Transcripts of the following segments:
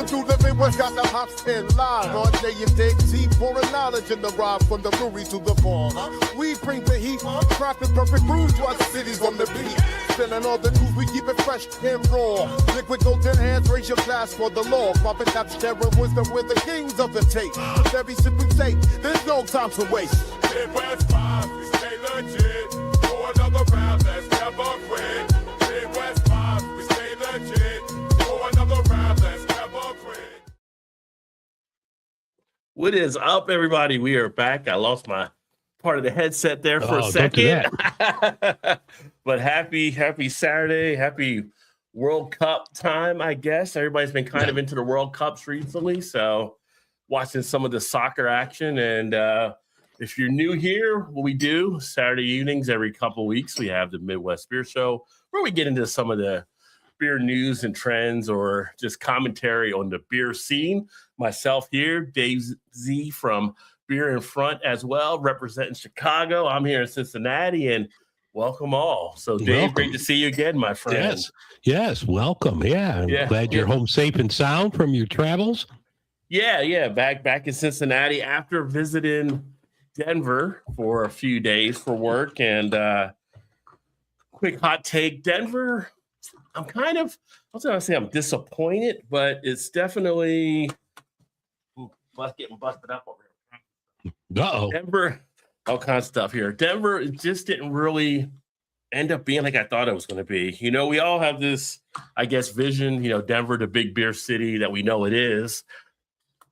Rolling through the Midwest, got the hops and live. On day and dig deep, pouring knowledge in the ride from the brewery to the bar. We bring the heat, crafting perfect brews to our cities from the beat. Spilling all the news, we keep it fresh and raw. Liquid golden hands, raise your glass for the law. Profit caps, sharing wisdom, we're the kings of the tape. Very simply say, there's no time to waste. Midwest vibes, we stay legit. For another round, let's never quit. Midwest vibes, we stay legit. For another round, let's never quit. What is up, everybody? We are back. I lost my part of the headset there for a second. But happy Saturday. Happy World Cup time, I guess. Everybody's been kind of into the World Cups recently, so watching some of the soccer action. And if you're new here, what we do Saturday evenings every couple weeks, we have the Midwest Beer Show where we get into some of the beer news and trends or just commentary on the beer scene. Myself here, Dave Z from Beer in Front as well, representing Chicago. I'm here in Cincinnati, and welcome all. So, Dave, great to see you again, my friend. Yes, welcome. I'm glad you're home safe and sound from your travels. Back in Cincinnati after visiting Denver for a few days for work. And quick hot take, Denver, I was going to say I'm disappointed, but it's definitely getting busted up over here. Uh-oh. Denver, all kinds of stuff here. Denver just didn't really end up being like I thought it was going to be. You know, we all have this, I guess, vision, Denver, the big beer city that we know it is.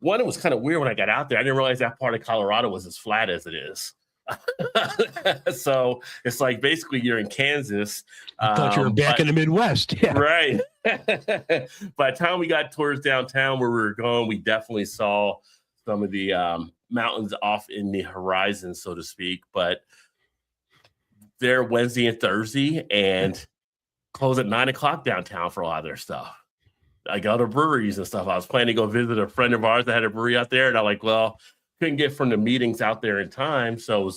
One, it was kind of weird when I got out there. I didn't realize that part of Colorado was as flat as it is. So it's like basically you're in Kansas. I thought you were back in the Midwest. Yeah. Right. By the time we got towards downtown where we were going, we definitely saw some of the mountains off in the horizon, so to speak. But they're Wednesday and Thursday and close at 9:00 downtown for a lot of their stuff. I got other breweries and stuff. I was planning to go visit a friend of ours that had a brewery out there, and I'm like, well, couldn't get from the meetings out there in time, so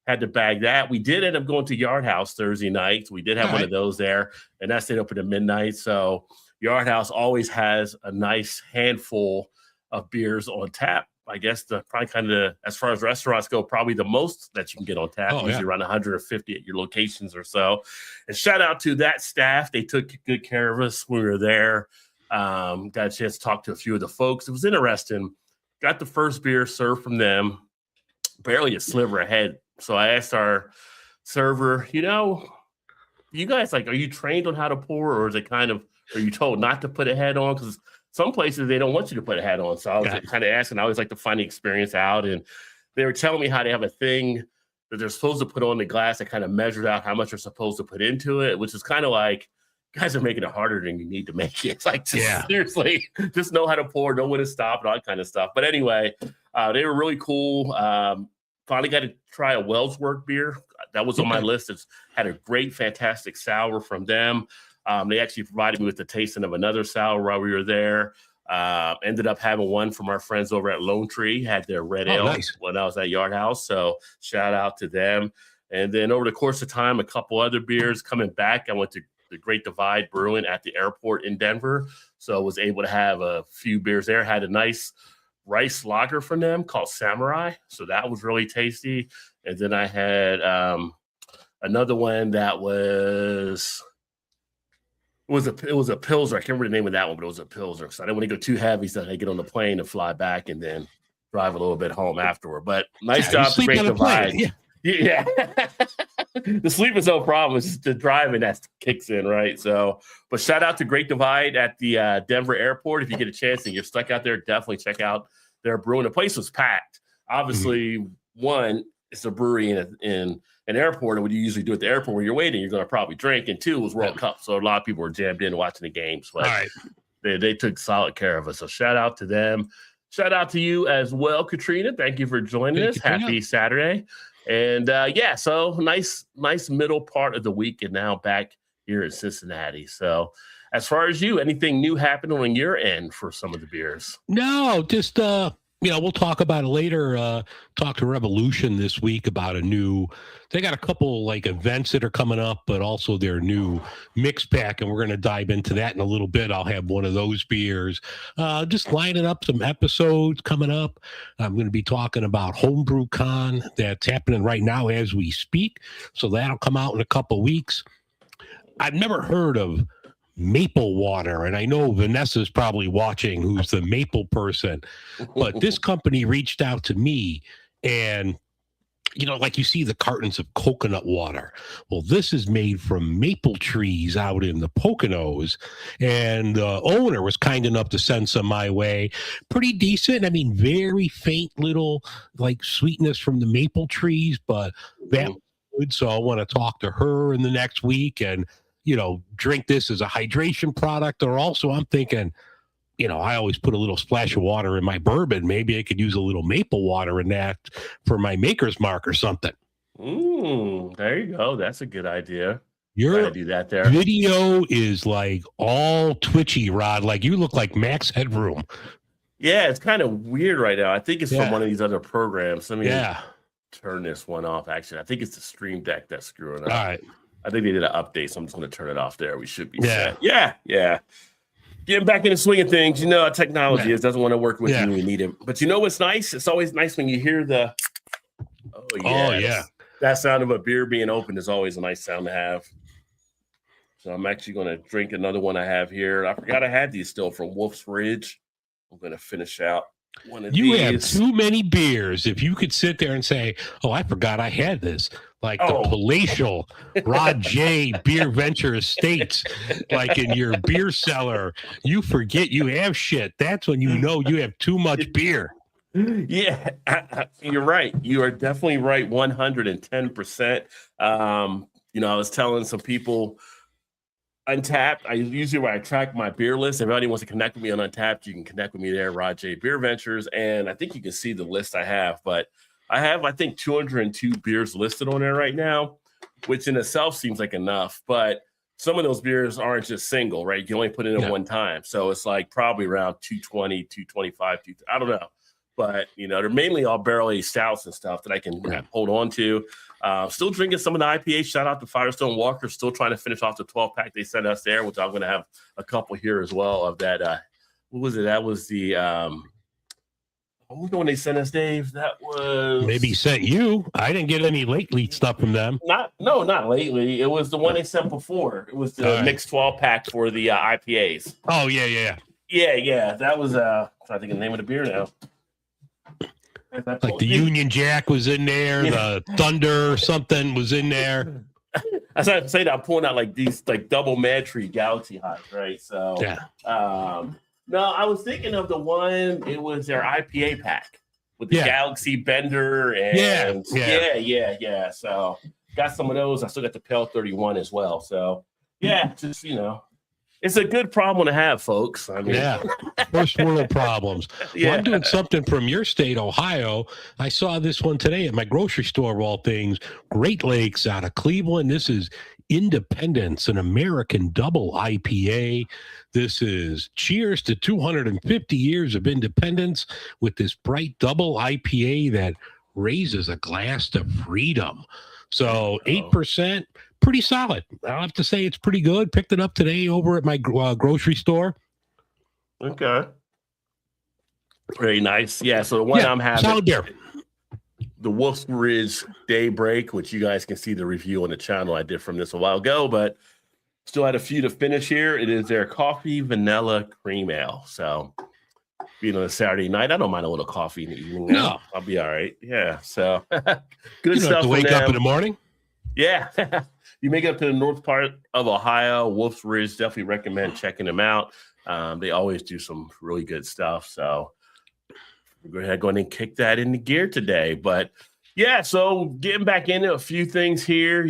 had to bag that. We did end up going to Yard House Thursday night. We did have one of those there, and that stayed open at midnight. So Yard House always has a nice handful of beers on tap. I guess as far as restaurants go, probably the most that you can get on tap, usually around 150 at your locations or so. And shout out to that staff. They took good care of us when we were there. Got a chance to talk to a few of the folks. It was interesting. Got the first beer served from them, barely a sliver ahead. So I asked our server, you guys, are you trained on how to pour, or is it are you told not to put a head on? Because some places they don't want you to put a hat on. So I was kind of asking. I always like to find the experience out. And they were telling me how they have a thing that they're supposed to put on the glass that kind of measures out how much they're supposed to put into it, which is kind of like, guys are making it harder than you need to make it. It's like, seriously, just know how to pour, know when to stop, and all that kind of stuff. But anyway, they were really cool. Finally got to try a Wellsworth beer. That was on my list. It's had a great, fantastic sour from them. They actually provided me with the tasting of another sour while we were there. Ended up having one from our friends over at Lone Tree, had their red ale when I was at Yard House. So shout out to them. And then over the course of time, a couple other beers coming back. I went to the Great Divide Brewing at the airport in Denver. So was able to have a few beers there. Had a nice rice lager from them called Samurai. So that was really tasty. And then I had another one that was a Pilsner. I can't remember the name of that one, but it was a Pilsner. So I didn't want to go too heavy, so I get on the plane and fly back and then drive a little bit home afterward. But nice job to Great Divide. Yeah. The sleep is no problem. It's just the driving that kicks in, right? So, but shout out to Great Divide at the Denver airport. If you get a chance and you're stuck out there, definitely check out their brewing. The place was packed. Obviously, one, it's a brewery in an airport, and what you usually do at the airport when you're waiting, you're going to probably drink. And two, it was World Cup, so a lot of people were jammed in watching the games. But they took solid care of us. So shout out to them. Shout out to you as well, Katrina. Thank you for joining us. Happy Saturday. And so nice middle part of the week, and now back here in Cincinnati. So as far as you, anything new happening on your end for some of the beers? No, just we'll talk about it later. Talk to Revolution this week about they got a couple like events that are coming up, but also their new mix pack. And we're going to dive into that in a little bit. I'll have one of those beers. Just lining up some episodes coming up. I'm going to be talking about Homebrew Con that's happening right now as we speak. So that'll come out in a couple weeks. I've never heard of maple water, and I know Vanessa's probably watching, who's the maple person, but this company reached out to me, and like you see the cartons of coconut water. Well, this is made from maple trees out in the Poconos, and the owner was kind enough to send some my way. Pretty decent. I mean, very faint little like sweetness from the maple trees, but that was good. So I want to talk to her in the next week and drink this as a hydration product. Or also I'm thinking, I always put a little splash of water in my bourbon. Maybe I could use a little maple water in that for my Maker's Mark or something. There you go. That's a good idea. Your do that there. Video is like all twitchy, Rod. Like you look like Max Headroom. Yeah, it's kind of weird right now. I think it's from one of these other programs. Let me turn this one off. Actually, I think it's the Stream Deck that's screwing up. All right. I think they did an update, so I'm just going to turn it off there. We should be set. Yeah. Getting back in the swing of things. Technology doesn't want to work with you when you need it. But what's nice? It's always nice when you hear the that sound of a beer being opened is always a nice sound to have. So I'm actually going to drink another one I have here. I forgot I had these still from Wolf's Ridge. I'm going to finish out one of these. You have too many beers. If you could sit there and say, "Oh, I forgot I had this." Like the palatial Rod J. Beer Venture Estates, like in your beer cellar, you forget you have shit. That's when you know you have too much beer. Yeah, you're right. You are definitely right, 110%. I was telling some people, Untapped, where I track my beer list. If anybody wants to connect with me on Untapped, you can connect with me there, Rod J. Beer Ventures, and I think you can see the list I have, but I have, 202 beers listed on there right now, which in itself seems like enough. But some of those beers aren't just single, right? You can only put it in one time. So it's like probably around 220, 225, I don't know. But, they're mainly all barrel-aged stouts and stuff that I can hold on to. Still drinking some of the IPA. Shout out to Firestone Walker. Still trying to finish off the 12-pack they sent us there, which I'm going to have a couple here as well of that. What was it? That was the what was the one they sent us, Dave? That was maybe sent you. I didn't get any lately stuff from them. Not lately. It was the one they sent before. It was the mixed 12-pack for the IPAs. Oh yeah. That was trying to think of the name of the beer now. Like the Union Jack was in there, the Thunder something was in there. I started to say that I'm pulling out like these like double Mad Tree Galaxy Highs, right? So no, I was thinking of the one. It was their IPA pack with the Galaxy Bender and yeah. So got some of those. I still got the Pale 31 as well. So just it's a good problem to have, folks. I mean, first world problems. Well, I'm doing something from your state, Ohio. I saw this one today at my grocery store, of all things. Great Lakes out of Cleveland. This is Independence, an American double IPA. This is cheers to 250 years of independence with this bright double IPA that raises a glass to freedom. So 8%. Pretty solid. I'll have to say it's pretty good. Picked it up today over at my grocery store. Okay. Very nice. Yeah, so the one I'm having, solid beer. The Wolf's Ridge Daybreak, which you guys can see the review on the channel I did from this a while ago, but still had a few to finish here. It is their coffee vanilla cream ale. So being on a Saturday night, I don't mind a little coffee in the evening. No. I'll be all right. Yeah, so good you stuff. Have to wake up in the morning? Yeah. You make it up to the north part of Ohio, Wolf's Ridge, definitely recommend checking them out. They always do some really good stuff. So we're going to kick that into gear today. But so getting back into a few things here,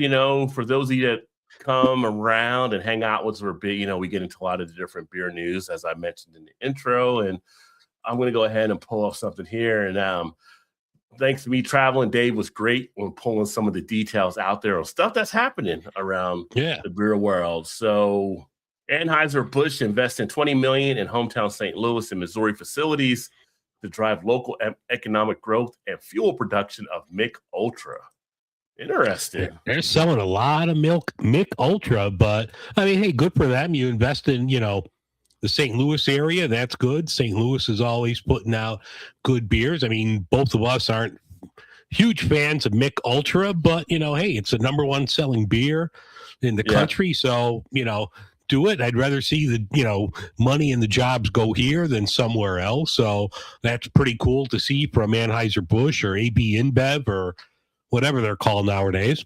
for those of you that come around and hang out with us, we get into a lot of the different beer news, as I mentioned in the intro. And I'm going to go ahead and pull off something here. And thanks to me traveling, Dave was great when pulling some of the details out there on stuff that's happening around the beer world. So Anheuser-Busch investing $20 million in hometown St. Louis and Missouri facilities to drive local economic growth and fuel production of Mick Ultra. Interesting. They're selling a lot of Mick Ultra, but I mean, hey, good for them. You invest in, the St. Louis area. That's good. St. Louis is always putting out good beers. I mean, both of us aren't huge fans of Mick Ultra, but hey, it's the number one selling beer in the country. So, do it. I'd rather see the, money and the jobs go here than somewhere else. So that's pretty cool to see from Anheuser-Busch or AB InBev or whatever they're called nowadays.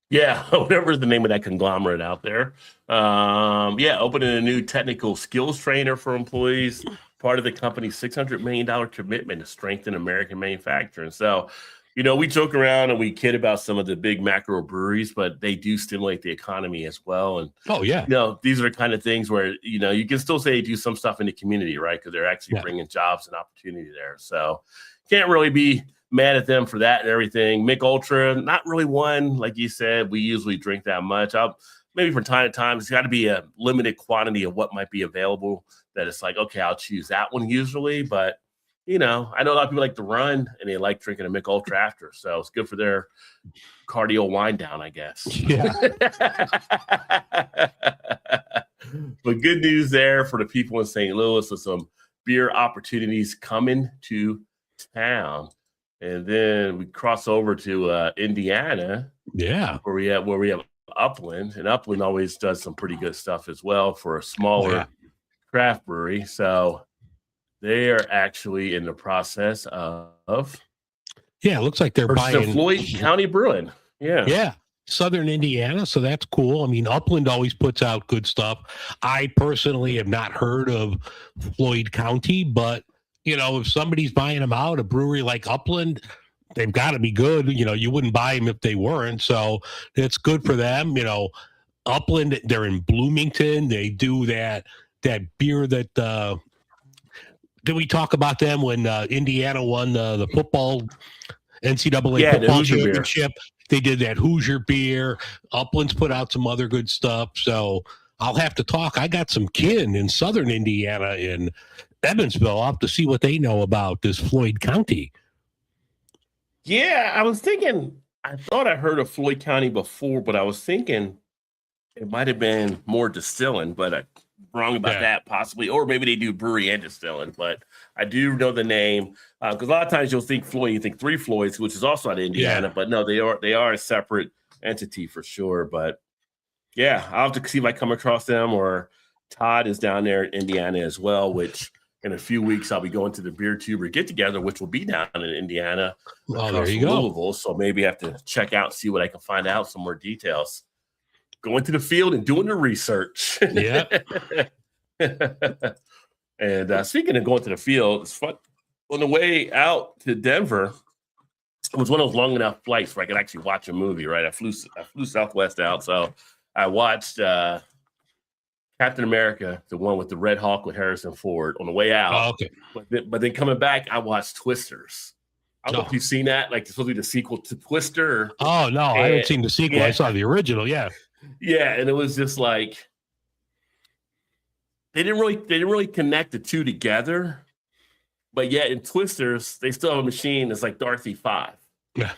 Yeah, whatever the name of that conglomerate out there. Opening a new technical skills trainer for employees, part of the company's $600 million commitment to strengthen American manufacturing. So, we joke around and we kid about some of the big macro breweries, but they do stimulate the economy as well. And these are the kind of things where you can still say they do some stuff in the community, right? Because they're actually bringing jobs and opportunity there. So can't really be mad at them for that and everything. Mick Ultra, not really one, like you said, we usually drink that much. Maybe from time to time, it's got to be a limited quantity of what might be available that it's like, okay, I'll choose that one usually. But, I know a lot of people like to run and they like drinking a Mick Ultra after. So it's good for their cardio wind down, I guess. Yeah. But good news there for the people in St. Louis with some beer opportunities coming to town. And then we cross over to Indiana. Yeah. Where we have Upland. And Upland always does some pretty good stuff as well for a smaller craft brewery. So they are actually in the process of it looks like they're buying Floyd County Brewing. Yeah. Southern Indiana. So that's cool. I mean, Upland always puts out good stuff. I personally have not heard of Floyd County, but if somebody's buying them out, a brewery like Upland, they've got to be good. You wouldn't buy them if they weren't. So it's good for them. Upland, they're in Bloomington. They do that beer that did we talk about them when Indiana won the football NCAA football championship? They did that Hoosier beer. Upland's put out some other good stuff. So I'll have to talk. I got some kin in Southern Indiana in Evansville. I'll have to see what they know about this Floyd County. Yeah, I was thinking, I thought I heard of Floyd County before, but I was thinking it might have been more distilling, but I'm wrong about that possibly. Or maybe they do brewery and distilling, but I do know the name. Because a lot of times you'll think Floyd, you think Three Floyds, which is also out of Indiana, but no, they are a separate entity for sure. But yeah, I'll have to see if I come across them, or Todd is down there in Indiana as well, which in a few weeks I'll be going to the Beer Tuber get together, which will be down in Indiana. Oh, there you go. Louisville, so maybe I have to check out and see what I can find out, some more details. Going to the field and doing the research. Yeah. And speaking of going to the field, it's fun. On the way out to Denver, it was one of those long enough flights where I could actually watch a movie, right? I flew Southwest out, so I watched Captain America, the one with the Red Hawk with Harrison Ford, on the way out. Oh, okay. But then coming back, I watched Twisters. I don't know if you've seen that. Like, it's supposed to be the sequel to Twister. Oh, no, I haven't seen the sequel. I saw the original, Yeah, and it was just like they didn't really connect the two together. But yet in Twisters, they still have a machine that's like Dorothy 5. Yeah.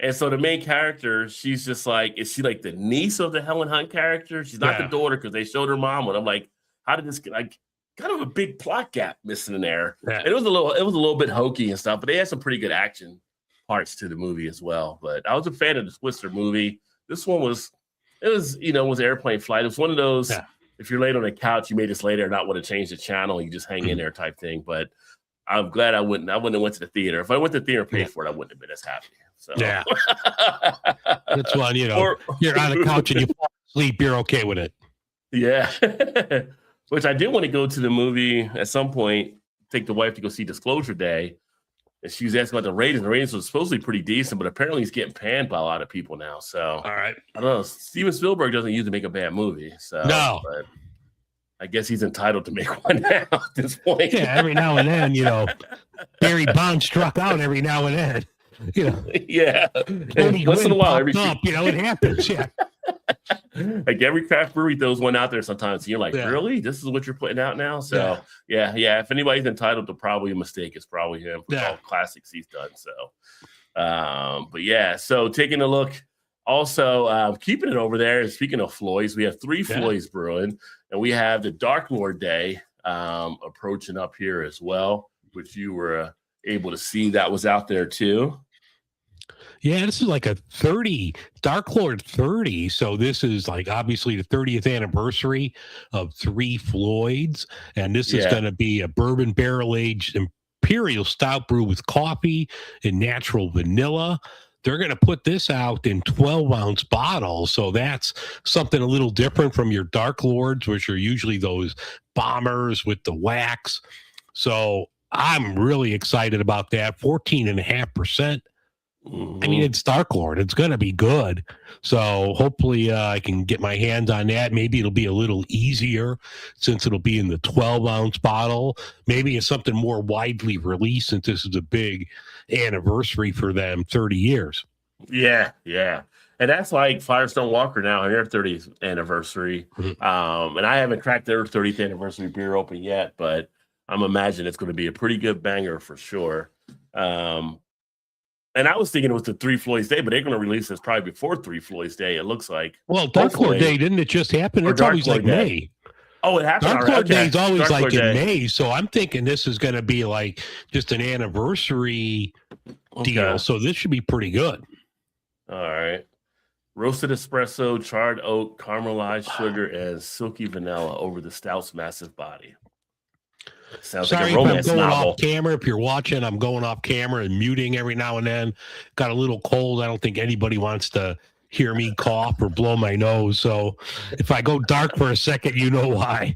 And so the main character, she's just like, is she like the niece of the Helen Hunt character? She's not the daughter because they showed her mom. And I'm like, how did this like kind of a big plot gap missing in there? Yeah. It was a little bit hokey and stuff, but they had some pretty good action parts to the movie as well. But I was a fan of the Twister movie. This one was airplane flight. It was one of those, if you're laid on a couch, you may just lay there and not want to change the channel. You just hang in there type thing. But I'm glad I wouldn't have went to the theater. If I went to the theater and paid for it, I wouldn't have been as happy. So yeah, that's one. You're on the couch and you fall asleep. You're okay with it. Yeah, which I did want to go to the movie at some point. Take the wife to go see Disclosure Day, and she was asking about the ratings. The ratings was supposed to be pretty decent, but apparently he's getting panned by a lot of people now. So all right, I don't know. Steven Spielberg doesn't usually make a bad movie, so no. But I guess he's entitled to make one now at this point. Yeah, every now and then, Barry Bonds struck out every now and then. Yeah. Once in a while, it happens. Yeah. Like every craft brewery throws one out there sometimes. You're like, Yeah. really? This is what you're putting out now? So yeah. If anybody's entitled to probably a mistake, it's probably him for all classics he's done. So, but yeah. So taking a look, also keeping it over there. And speaking of Floyd's, we have 3 Floyd's brewing, and we have the Dark Lord Day approaching up here as well, which you were able to see that was out there too. Yeah, this is like a 30, Dark Lord 30. So this is like obviously the 30th anniversary of 3 Floyds. And this is going to be a bourbon barrel aged imperial stout brew with coffee and natural vanilla. They're going to put this out in 12-ounce bottles. So that's something a little different from your Dark Lords, which are usually those bombers with the wax. So I'm really excited about that. 14.5%. I mean, it's Dark Lord. It's going to be good. So hopefully I can get my hands on that. Maybe it'll be a little easier since it'll be in the 12-ounce bottle. Maybe it's something more widely released since this is a big anniversary for them, 30 years. Yeah. And that's like Firestone Walker now on their 30th anniversary. And I haven't cracked their 30th anniversary beer open yet, but I'm imagining it's going to be a pretty good banger for sure. And I was thinking it was the 3 Floyds Day, but they're going to release this probably before 3 Floyds Day, it looks like. Well, Dark Lord Day, didn't it just happen? It's always like May. Oh, it happened. Dark Lord Day is always like in May. So I'm thinking this is going to be like just an anniversary deal. So this should be pretty good. All right. Roasted espresso, charred oak, caramelized sugar, and silky vanilla over the stout's massive body. Sounds Sorry like a romance if I'm going novel. off camera. If you're watching, I'm going off camera and muting every now and then. Got a little cold. I don't think anybody wants to hear me cough or blow my nose. So if I go dark for a second, you know why.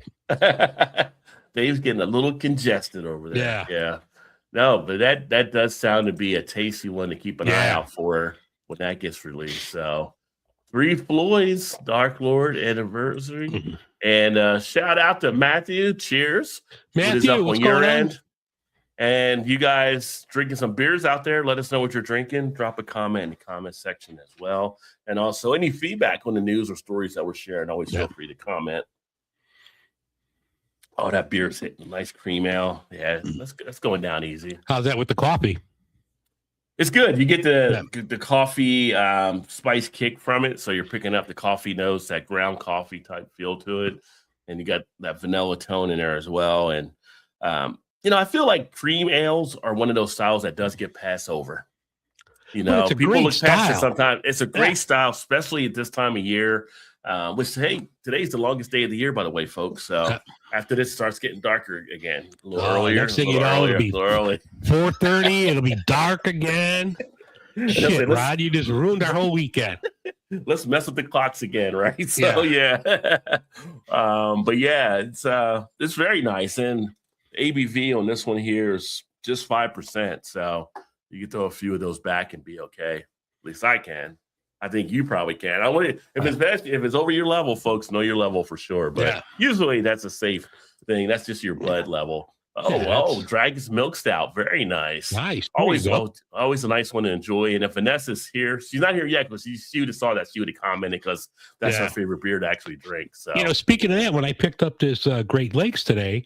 Dave's getting a little congested over there. Yeah. No, but that does sound to be a tasty one to keep an eye out for when that gets released. So 3 Floyds, Dark Lord anniversary. And shout out to Matthew. Cheers. Matthew, what's going on? And you guys drinking some beers out there, let us know what you're drinking. Drop a comment in the comment section as well. And also any feedback on the news or stories that we're sharing, always feel free to comment. Oh, that beer's hitting. Nice cream ale. Yeah, that's going down easy. How's that with the coffee? It's good. You get the coffee spice kick from it. So you're picking up the coffee notes, that ground coffee type feel to it. And you got that vanilla tone in there as well. And, I feel like cream ales are one of those styles that does get passed over. People look past it sometimes. It's a great style, especially at this time of year. Which, hey, today's the longest day of the year, by the way, folks. So after this starts getting darker again, a little earlier. Next thing you know, it'll be 4:30. It'll be dark again. Shit, Rod, you just ruined our whole weekend. Let's mess with the clocks again, right? So but yeah, it's very nice, and ABV on this one here is just 5%. So you can throw a few of those back and be okay. At least I can. I think you probably can. If it's over your level, folks, know your level for sure. But usually that's a safe thing. That's just your blood level. Dragon's Milk Stout. Very nice. Nice. Always a nice one to enjoy. And if Vanessa's here, she's not here yet, but she would have saw that. She would have commented because that's her favorite beer to actually drink. So speaking of that, when I picked up this Great Lakes today,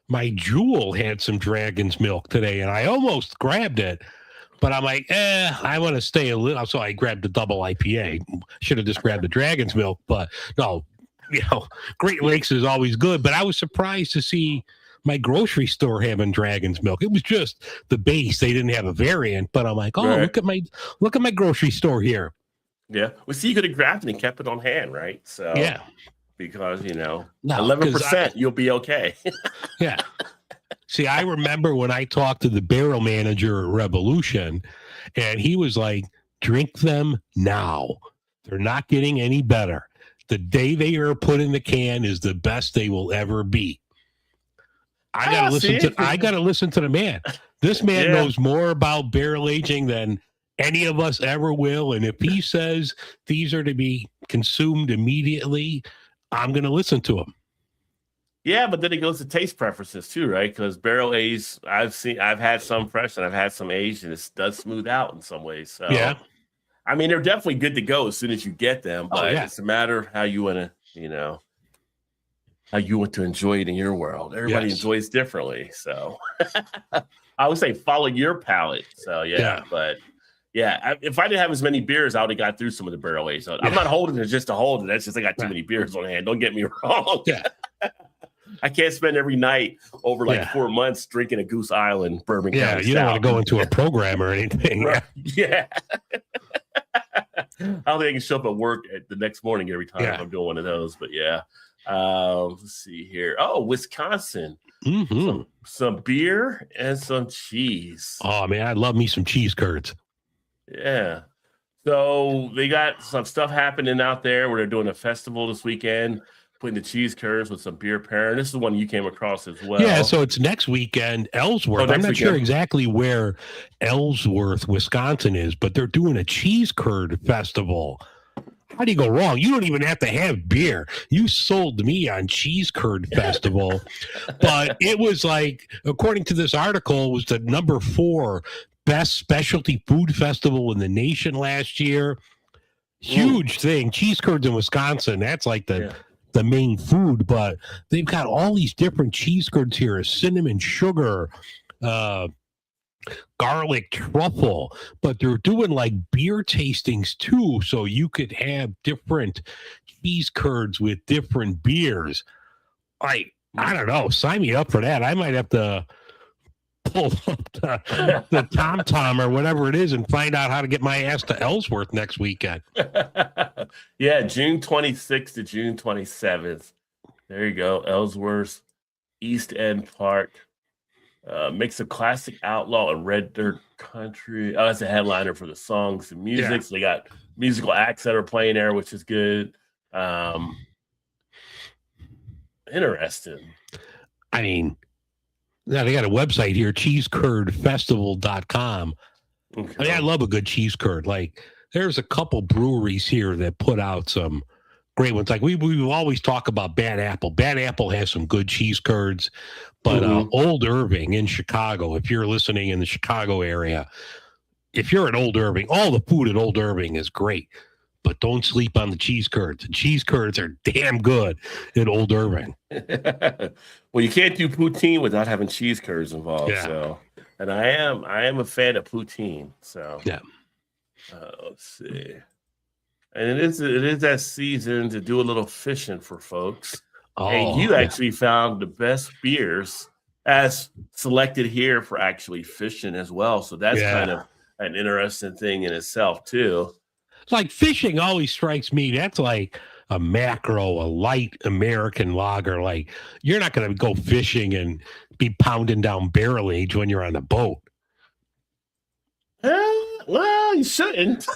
my Jewel had some Dragon's Milk today, and I almost grabbed it. But I'm like, I want to stay a little. So I grabbed the double IPA. Should have just grabbed the Dragon's Milk. But no, Great Lakes is always good. But I was surprised to see my grocery store having Dragon's Milk. It was just the base. They didn't have a variant. But I'm like, look at my grocery store here. Yeah. Well, see, you could have grabbed it and kept it on hand, right? So because 11%, you'll be okay. Yeah. See, I remember when I talked to the barrel manager at Revolution, and he was like, drink them now. They're not getting any better. The day they are put in the can is the best they will ever be. I gotta listen to the man. This man knows more about barrel aging than any of us ever will. And if he says these are to be consumed immediately, I'm gonna listen to him. Yeah, but then it goes to taste preferences too, right? Because barrel aged, I've had some fresh and I've had some aged, and it does smooth out in some ways. So I mean, they're definitely good to go as soon as you get them, but yeah. it's a matter of how you want to, how you want to enjoy it in your world. Everybody enjoys differently. So I would say follow your palate. So but if I didn't have as many beers, I would have got through some of the barrel age. So I'm not holding it just to hold it. That's just I got too many beers on hand. Don't get me wrong. Yeah. I can't spend every night over 4 months drinking a Goose Island bourbon. Yeah, you don't want to go into a program or anything. Right. Yeah. I don't think I can show up at work the next morning every time I'm doing one of those. But let's see here. Oh, Wisconsin. Mm-hmm. Some beer and some cheese. Oh man, I love me some cheese curds. Yeah. So they got some stuff happening out there where they're doing a festival this weekend, putting the cheese curds with some beer pairing. This is one you came across as well. Yeah, so it's next weekend, Ellsworth. I'm not sure exactly where Ellsworth, Wisconsin is, but they're doing a cheese curd festival. How do you go wrong? You don't even have to have beer. You sold me on cheese curd festival, but it was like, according to this article, it was the number 4 best specialty food festival in the nation last year. Huge thing. Cheese curds in Wisconsin. That's like the main food, but they've got all these different cheese curds here: cinnamon, sugar, garlic, truffle. But they're doing like beer tastings too, so you could have different cheese curds with different beers. I don't know. Sign me up for that. I might have to pull up the TomTom or whatever it is and find out how to get my ass to Ellsworth next weekend. June 26th to June 27th. There you go. Ellsworth, East End Park. Mix of classic outlaw and red dirt country. Oh, that's a headliner for the songs and music. Yeah. So they got musical acts that are playing there, which is good. Interesting. I mean, yeah, they got a website here, cheesecurdfestival.com. Okay. I mean, I love a good cheese curd. Like, there's a couple breweries here that put out some great ones. Like, we always talk about Bad Apple. Bad Apple has some good cheese curds, but Old Irving in Chicago, if you're listening in the Chicago area, if you're at Old Irving, all the food at Old Irving is great, but don't sleep on the cheese curds. The cheese curds are damn good at Old Irving. Well, you can't do poutine without having cheese curds involved. Yeah. So, and I am a fan of poutine. So let's see. And it is that season to do a little fishing for folks. Oh, and you actually found the best beers as selected here for actually fishing as well. So that's kind of an interesting thing in itself too. Like fishing always strikes me. That's like a macro, a light American lager. Like, you're not going to go fishing and be pounding down barrel age when you're on the boat. Well, you shouldn't.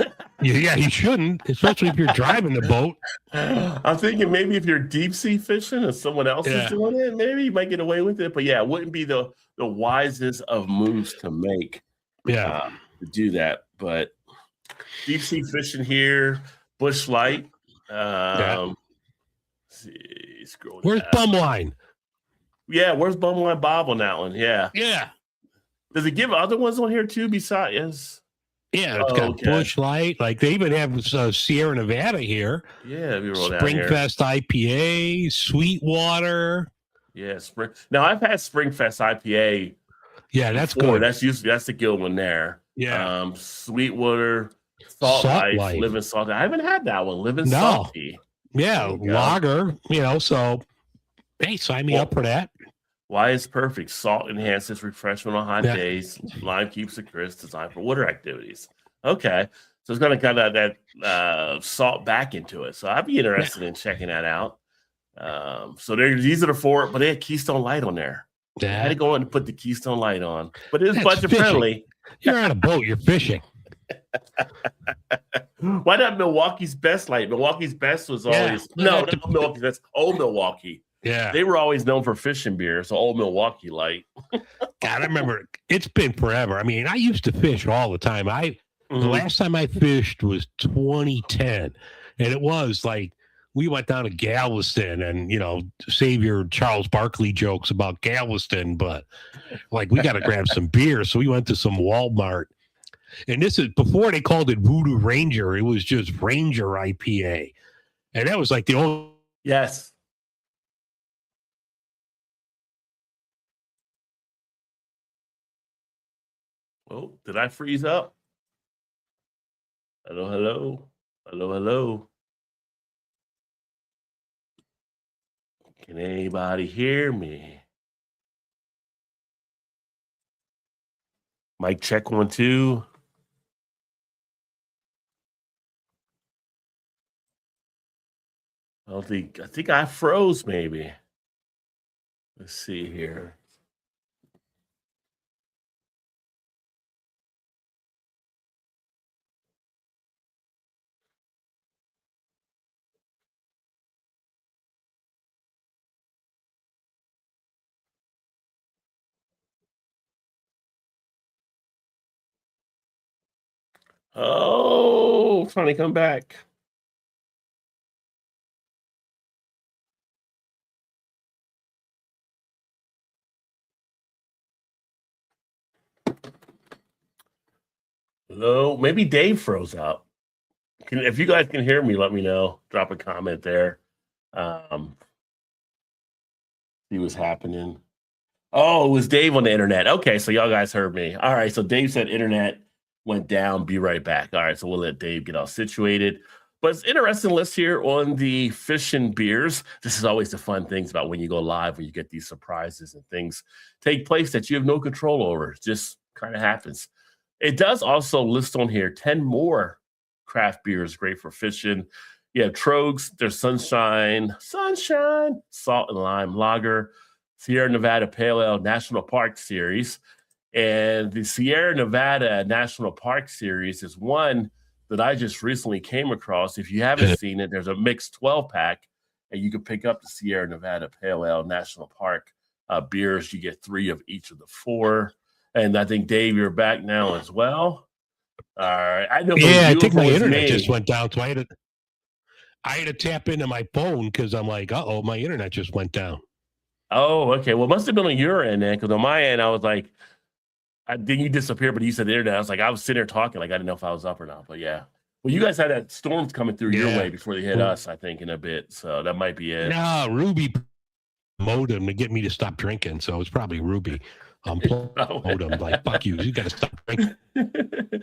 Yeah, you shouldn't, especially if you're driving the boat. I'm thinking maybe if you're deep sea fishing and someone else is doing it, maybe you might get away with it. But it wouldn't be the wisest of moves to make. To do that. But deep sea fishing here, Busch Light. Let's see, scroll. Where's Bumwine? Yeah, where's Bumwine Bob on that one? Yeah. Does it give other ones on here too besides? Yeah, it's got Busch Light. Like, they even have Sierra Nevada here. Yeah, we roll down Springfest IPA, Sweetwater. Yeah, Spring. Now I've had Springfest IPA. Yeah, that's before. good. That's the good one there. Yeah. Sweetwater, Salt Life, Living Salty. I haven't had that one. Living Salty. Yeah, lager. So hey, sign me up for that. Why is perfect? Salt enhances refreshment on hot days. Lime keeps it crisp. Designed for water activities. Okay, so it's going to kind of that salt back into it. So I'd be interested in checking that out. So these are the 4, but they had Keystone Light on there. I had to go in and put the Keystone Light on, but it's budget friendly. You're on a boat. You're fishing. Why not Milwaukee's Best Light? Milwaukee's Best was always not Milwaukee. That's Old Milwaukee. Yeah, they were always known for fishing beer. So Old Milwaukee Light. God, I remember it's been forever. I mean, I used to fish all the time. The last time I fished was 2010, and it was like we went down to Galveston, and save your Charles Barkley jokes about Galveston, but like we got to grab some beer, so we went to some Walmart. And this is before they called it Voodoo Ranger. It was just Ranger IPA. And that was like the only. Yes. Oh, did I freeze up? Hello, hello. Hello, hello. Can anybody hear me? Mic check 1, 2. I think I froze maybe. Let's see here. Oh, trying to come back. Hello, maybe Dave froze up. If you guys can hear me, let me know. Drop a comment there. See what's happening. Oh, it was Dave on the internet. Okay, so y'all guys heard me. All right, so Dave said internet went down. Be right back. All right, so we'll let Dave get all situated. But it's interesting list here on the fish and beers. This is always the fun things about when you go live, when you get these surprises and things take place that you have no control over. It just kind of happens. It does also list on here 10 more craft beers great for fishing. You have Trogs, there's Sunshine, Salt and Lime Lager, Sierra Nevada Pale Ale National Park Series. And the Sierra Nevada National Park Series is one that I just recently came across. If you haven't seen it, there's a mixed 12-pack, and you can pick up the Sierra Nevada Pale Ale National Park beers. You get 3 of each of the 4. And I think, Dave, you're back now as well. All right. I know. Yeah, I think my internet just went down. So I had to tap into my phone because I'm like, uh-oh, my internet just went down. Oh, okay. Well, it must have been on your end then, because on my end, I was like, then you disappeared, but you said the internet. I was like, I was sitting there talking, like I didn't know if I was up or not. But yeah. Well, you guys had that storms coming through your way before they hit us, I think, in a bit. So that might be it. No, Ruby modem to get me to stop drinking. So it's probably Ruby. Modem, like, fuck you. You got to stop drinking.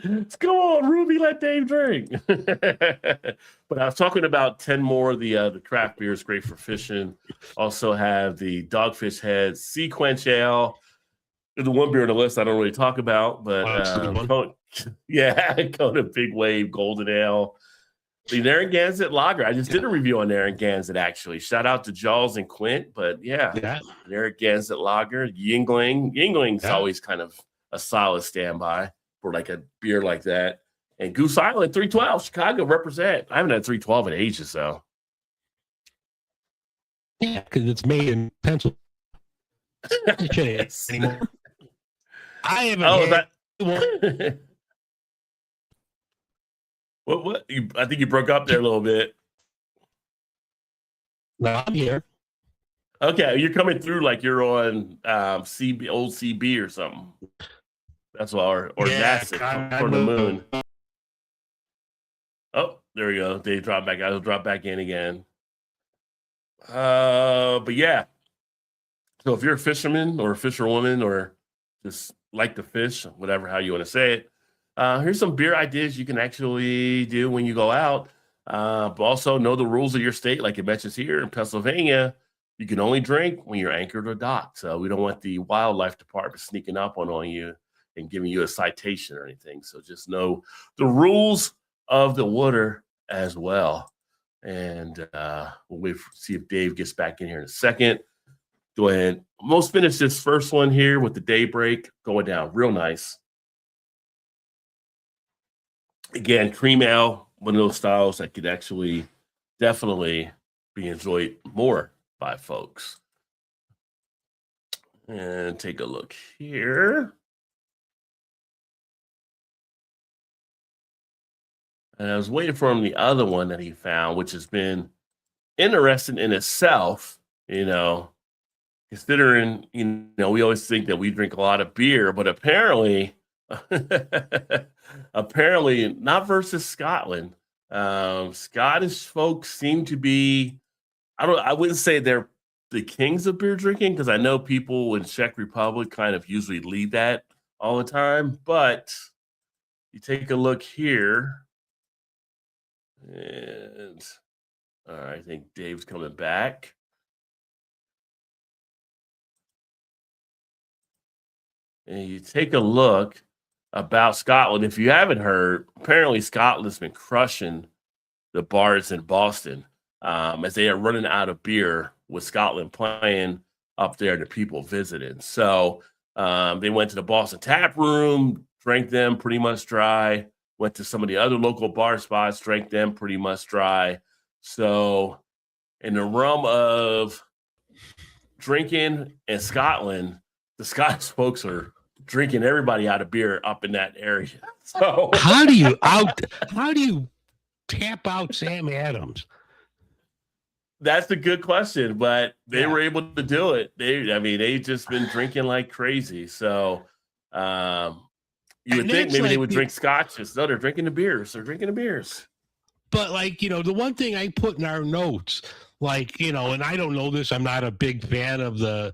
Let's go on, Ruby. Let Dave drink. But I was talking about 10 more of the craft beers great for fishing. Also have the Dogfish Head Sea Quench Ale. The one beer on the list I don't really talk about, but Kona Big Wave Golden Ale. The Narragansett Lager. I just did a review on Narragansett, actually. Shout out to Jaws and Quint, but Narragansett Lager. Yingling's always kind of a solid standby for like a beer like that. And Goose Island 312, Chicago represent. I haven't had 312 in ages, though. Yeah, because it's made in Pennsylvania. Anymore. I haven't. What? I think you broke up there a little bit. No, I'm here. Okay, you're coming through like you're on old CB or something. That's why, or NASA for the moon. Oh, there we go. They dropped back. I'll drop back in again. But yeah. So if you're a fisherman or a fisherwoman or just like to fish, whatever how you want to say it, here's some beer ideas you can actually do when you go out. But also know the rules of your state, like it mentions here in Pennsylvania. You can only drink when you're anchored or docked. So we don't want the wildlife department sneaking up on you and giving you a citation or anything. So just know the rules of the water as well. And we'll wait see if Dave gets back in here in a second. Go ahead. Almost finished this first one here with the Daybreak going down real nice. Again, cream ale, one of those styles that could actually definitely be enjoyed more by folks. And take a look here. And I was waiting for him the other one that he found, which has been interesting in itself, considering, we always think that we drink a lot of beer, but apparently Apparently not versus Scotland. Scottish folks seem to be, I wouldn't say they're the kings of beer drinking, because I know people in Czech Republic kind of usually lead that all the time, but you take a look here, and all right, I think Dave's coming back. And you take a look about Scotland. If you haven't heard, apparently Scotland's been crushing the bars in Boston as they are running out of beer with Scotland playing up there, the people visiting. So they went to the Boston Tap Room, drank them pretty much dry, went to some of the other local bar spots, drank them pretty much dry. So in the realm of drinking in Scotland, the Scottish folks are drinking everybody out of beer up in that area. So how do you tap out Sam Adams? That's a good question, but they were able to do it. They've just been drinking like crazy. So you would think maybe they would drink scotches. No, they're drinking the beers. But the one thing I put in our notes, and I don't know this, I'm not a big fan of the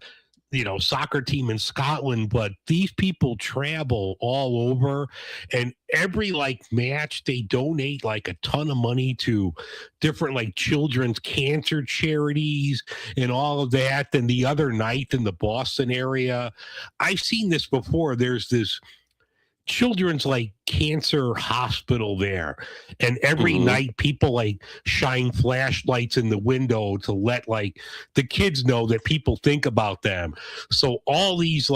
soccer team in Scotland, but these people travel all over, and every match they donate a ton of money to different children's cancer charities and all of that. And the other night in the Boston area, I've seen this before. There's this children's cancer hospital there, and every night people shine flashlights in the window to let the kids know that people think about them. So all these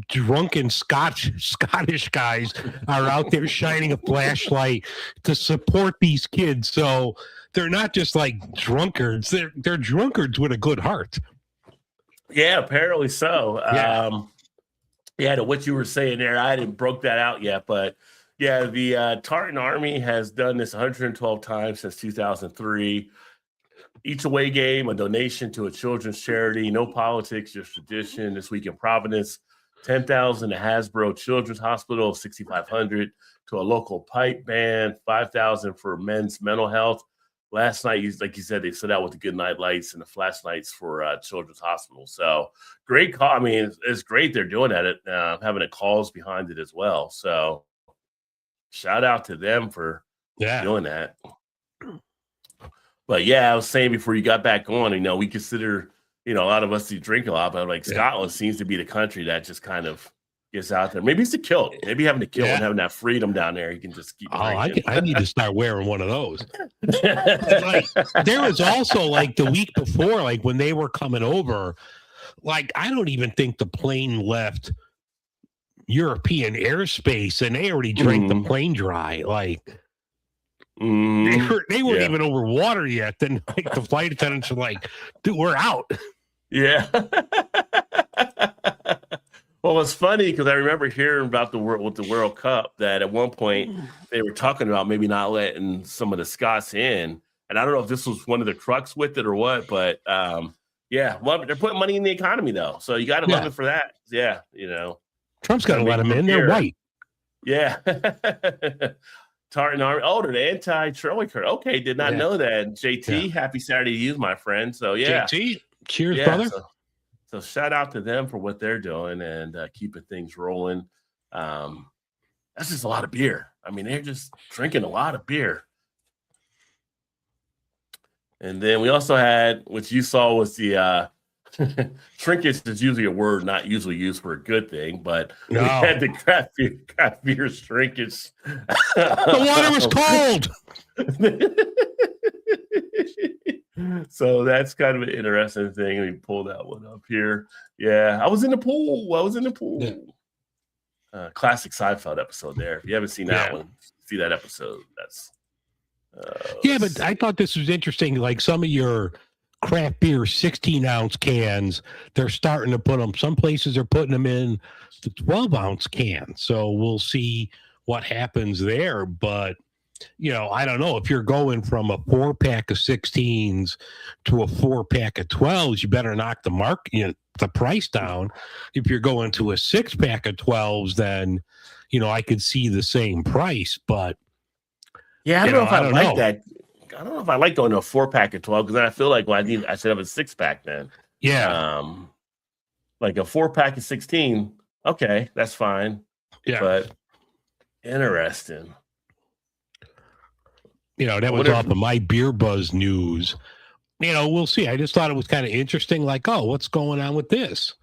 drunken Scottish guys are out there shining a flashlight to support these kids. So they're not just drunkards, they're drunkards with a good heart. Yeah, apparently so. To what you were saying there, I hadn't broke that out yet, but yeah, the Tartan Army has done this 112 times since 2003. Each away game, a donation to a children's charity. No politics, just tradition. This week in Providence, 10,000 to Hasbro Children's Hospital, 6,500 to a local pipe band, 5,000 for men's mental health. Last night, like you said, they set out with the good night lights and the flashlights for Children's Hospital. So great call. I mean, it's great they're doing at it, having a cause behind it as well. So shout out to them for doing that. But yeah, I was saying before you got back on, we consider, a lot of us do drink a lot, but Scotland seems to be the country that just kind of gets out there. Maybe it's the kilt. Maybe having the kilt and having that freedom down there, you can just keep drinking. I need to start wearing one of those. There was also the week before, when they were coming over, I don't even think the plane left European airspace, and they already drank the plane dry. They weren't even over water yet. Then the flight attendants are dude, we're out. Yeah. Well, it's funny because I remember hearing about the World Cup that at one point they were talking about maybe not letting some of the Scots in, and I don't know if this was one of the trucks with it or what, but well, they're putting money in the economy though, so you got to love it for that. Yeah, Trump's got to let them in. They're white. Yeah. Tartan Army. Oh, they're the anti-Troika. Okay, did not know that. JT, happy Saturday to you, my friend. So JT, cheers, brother. So shout out to them for what they're doing and keeping things rolling. That's just a lot of beer. I mean, they're just drinking a lot of beer. And then we also had, which you saw was the trinkets is usually a word not usually used for a good thing, but we had the craft beer trinkets. The water was cold. So that's kind of an interesting thing. Let me pull that one up here. Yeah, I was in the pool. Classic Seinfeld episode there. If you haven't seen that one, see that episode. That's but I thought this was interesting. Some of your craft beer 16-ounce cans, they're starting to put them. Some places are putting them in the 12-ounce cans. So we'll see what happens there. But I don't know, if you're going from a 4-pack of 16s to a 4-pack of 12s, you better knock the price down. If you're going to a 6-pack of 12s, then I could see the same price. But yeah, I don't know if I like that. I don't know if I like going to a 4-pack of 12 because then I feel like I should have a 6-pack then. Yeah. Like a 4-pack of 16. Okay, that's fine. Yeah. But interesting. That was off of my Beer Buzz news. We'll see. I just thought it was kind of interesting. Like, oh, what's going on with this?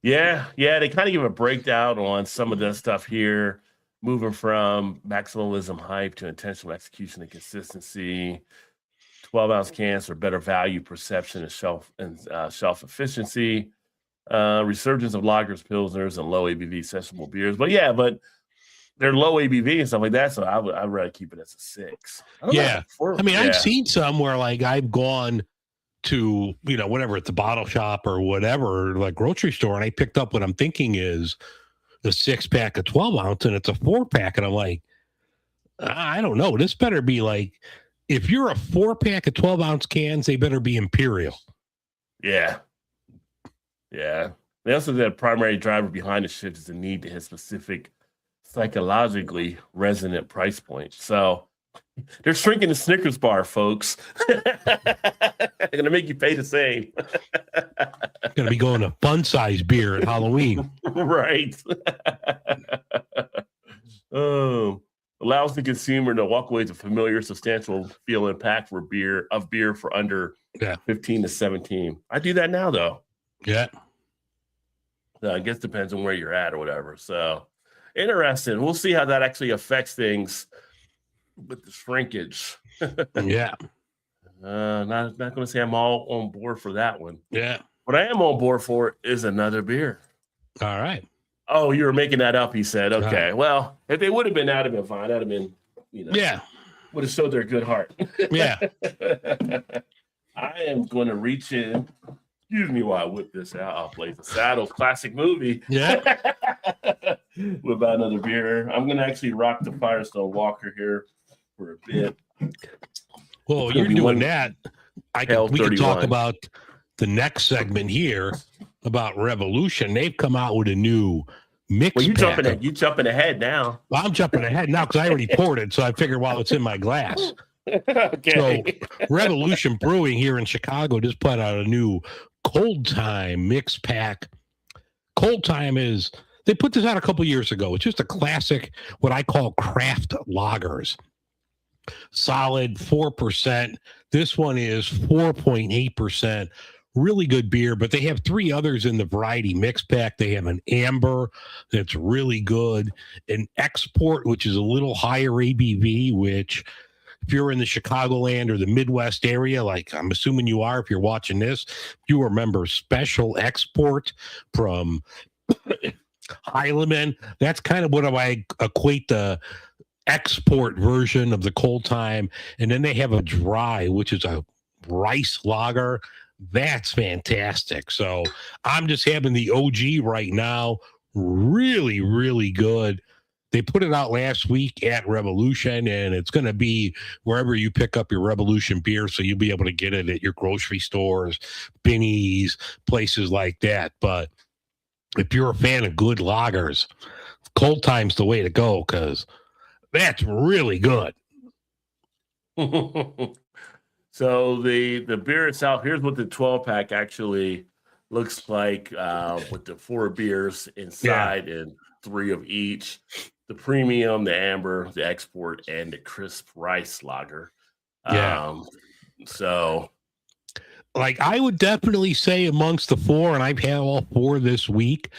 Yeah. They kind of give a breakdown on some of the stuff here, moving from maximalism hype to intentional execution and consistency. 12-ounce cans for better value perception and shelf efficiency. Resurgence of lagers, pilsners, and low ABV sessionable beers. But they're low ABV and stuff like that, so I'd rather keep it as a 6. Yeah. I've seen some where like I've gone to, whatever, at the bottle shop or whatever, like grocery store, and I picked up what I'm thinking is the 6-pack of 12-ounce, and it's a 4-pack, and I'm like, I don't know. This better be like, if you're a 4-pack of 12-ounce cans, they better be Imperial. Yeah. They also said the primary driver behind the shift is the need to hit specific psychologically resonant price point. So they're shrinking the Snickers bar, folks. They're going to make you pay the same. Going to be going to fun size beer at Halloween. Right. Allows the consumer to walk away with a familiar, substantial feel and pack for beer for under 15 to 17. I do that now, though. Yeah. I guess depends on where you're at or whatever. So interesting. We'll see how that actually affects things with the shrinkage. Yeah. Not going to say I'm all on board for that one. Yeah. What I am on board for is another beer. All right. Oh, you were making that up, he said. Okay. Well, if they would have been, that'd have been fine. That'd have been, yeah, would have showed their good heart. Yeah. I am going to reach in. Excuse me while I whip this out. I'll play the Saddle classic movie. Yeah. With another beer. I'm going to actually rock the Firestone Walker here for a bit. Well, you're doing that. We can talk about the next segment here about Revolution. They've come out with a new mix. Well, you jumping ahead now. Well, I'm jumping ahead now because I already poured it, so I figured while it's in my glass. Okay. So Revolution Brewing here in Chicago just put out a new Cold Time mix pack. Cold Time they put this out a couple years ago. It's just a classic, what I call craft lagers. Solid 4%. This one is 4.8%. Really good beer, but they have 3 others in the variety mix pack. They have an amber that's really good, an export, which is a little higher ABV, which if you're in the Chicagoland or the Midwest area, like I'm assuming you are if you're watching this, you remember Special Export from Heilemann. That's kind of what I equate the export version of the Cold Time. And then they have a dry, which is a rice lager. That's fantastic. So I'm just having the OG right now. Really, really good. They put it out last week at Revolution, and it's going to be wherever you pick up your Revolution beer. So you'll be able to get it at your grocery stores, Binny's, places like that. But if you're a fan of good lagers, Cold Time's the way to go because that's really good. So the beer itself, here's what the 12-pack actually looks like with the 4 beers inside and 3 of each. The premium, the amber, the export, and the crisp rice lager. Yeah. So like I would definitely say amongst the 4, and I've had all 4 this week,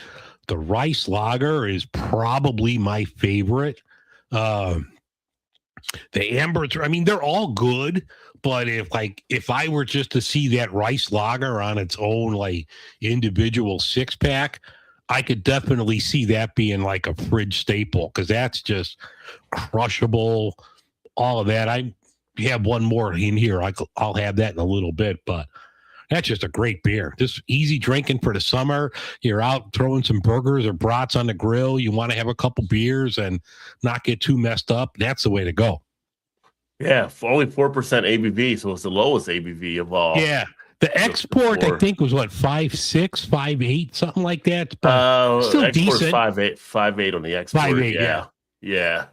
the rice lager is probably my favorite. The ambers, I mean, they're all good, but if I were just to see that rice lager on its own, like individual 6-pack, I could definitely see that being like a fridge staple because that's just crushable. All of that. I have one more in here. I'll have that in a little bit, but That's just a great beer. Just easy drinking for the summer. You're out throwing some burgers or brats on the grill. You want to have a couple beers and not get too messed up. That's the way to go. Yeah, for only 4% ABV, so it's the lowest ABV of all. Yeah. The export, I think, was what, 5.6, 5.8, something like that. But still decent. 5.8 on the export. 5.8, yeah.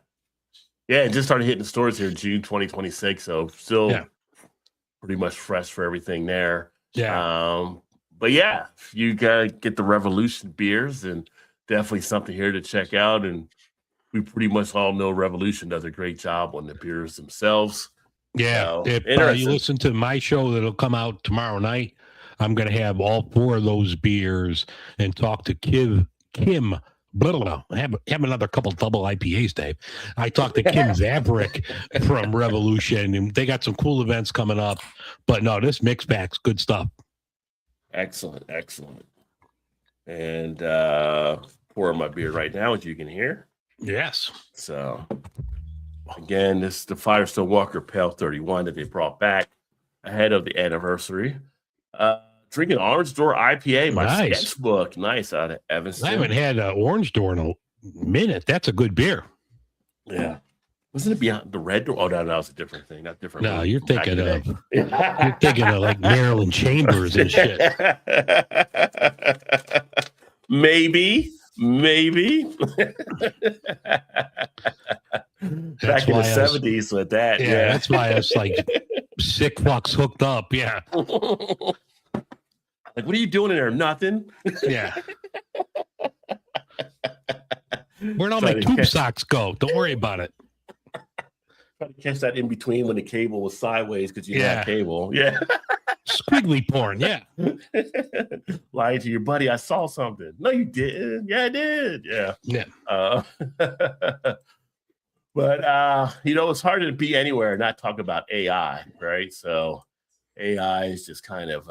It just started hitting the stores here in June 2026, so still pretty much fresh for everything there. Yeah. But yeah, you gotta get the Revolution beers, and definitely something here to check out. And we pretty much all know Revolution does a great job on the beers themselves. Yeah. So, if you listen to my show that'll come out tomorrow night, I'm going to have all 4 of those beers and talk to Kim. Blah, blah, blah. Have another couple double IPAs, Dave. I talked to Kim Zaverick from Revolution, and they got some cool events coming up. But no, this mix pack's good stuff. Excellent. And pouring my beer right now, as you can hear. Yes. So again, this is the Firestone Walker Pale 31 that they brought back ahead of the anniversary. Drinking Orange Door IPA, my sketchbook. Nice, out of Evanston. I haven't had Orange Door in a minute. That's a good beer. Yeah. Wasn't it beyond the Red Door? Oh, no, it's a different thing. Not different. No, you're thinking of like Marilyn Chambers and shit. Maybe. Back in the 70s with that. Yeah, that's why I was like sick fucks hooked up. Yeah. Like, what are you doing in there? Nothing. Yeah. Where'd all my tube socks go? Don't worry about it. Try to catch that in between when the cable was sideways because you had cable. Yeah. Squiggly porn. Yeah. Lying to your buddy. I saw something. No, you didn't. Yeah, I did. Yeah. Yeah. But it's hard to be anywhere and not talk about AI, right? So AI is just kind of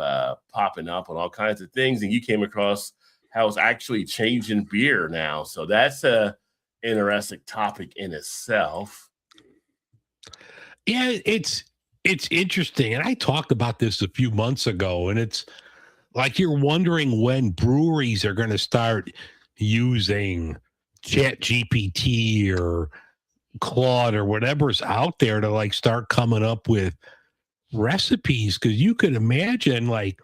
popping up on all kinds of things. And you came across how it's actually changing beer now. So that's a interesting topic in itself. Yeah, it's interesting. And I talked about this a few months ago, and it's like you're wondering when breweries are going to start using ChatGPT or Claude or whatever's out there to like start coming up with recipes. Because you could imagine, like,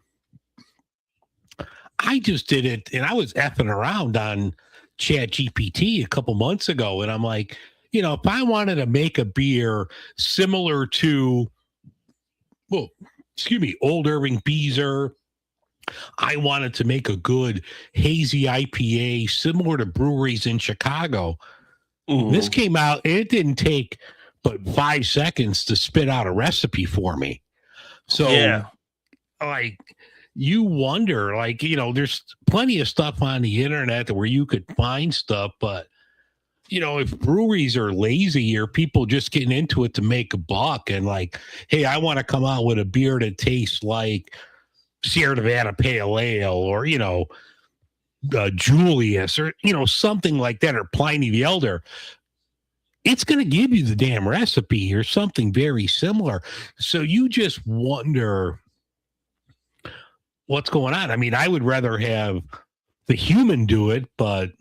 I just did it and I was effing around on ChatGPT a couple months ago, and I'm like, if I wanted to make a beer similar to, Old Irving Beezer, I wanted to make a good hazy IPA similar to breweries in Chicago. Mm-hmm. This came out, and it didn't take but 5 seconds to spit out a recipe for me. So, like, you wonder, like, there's plenty of stuff on the internet where you could find stuff, but if breweries are lazy or people just getting into it to make a buck and like, hey, I want to come out with a beer that tastes like Sierra Nevada Pale Ale or, Julius or, something like that, or Pliny the Elder, it's going to give you the damn recipe or something very similar. So you just wonder what's going on. I mean, I would rather have the human do it, but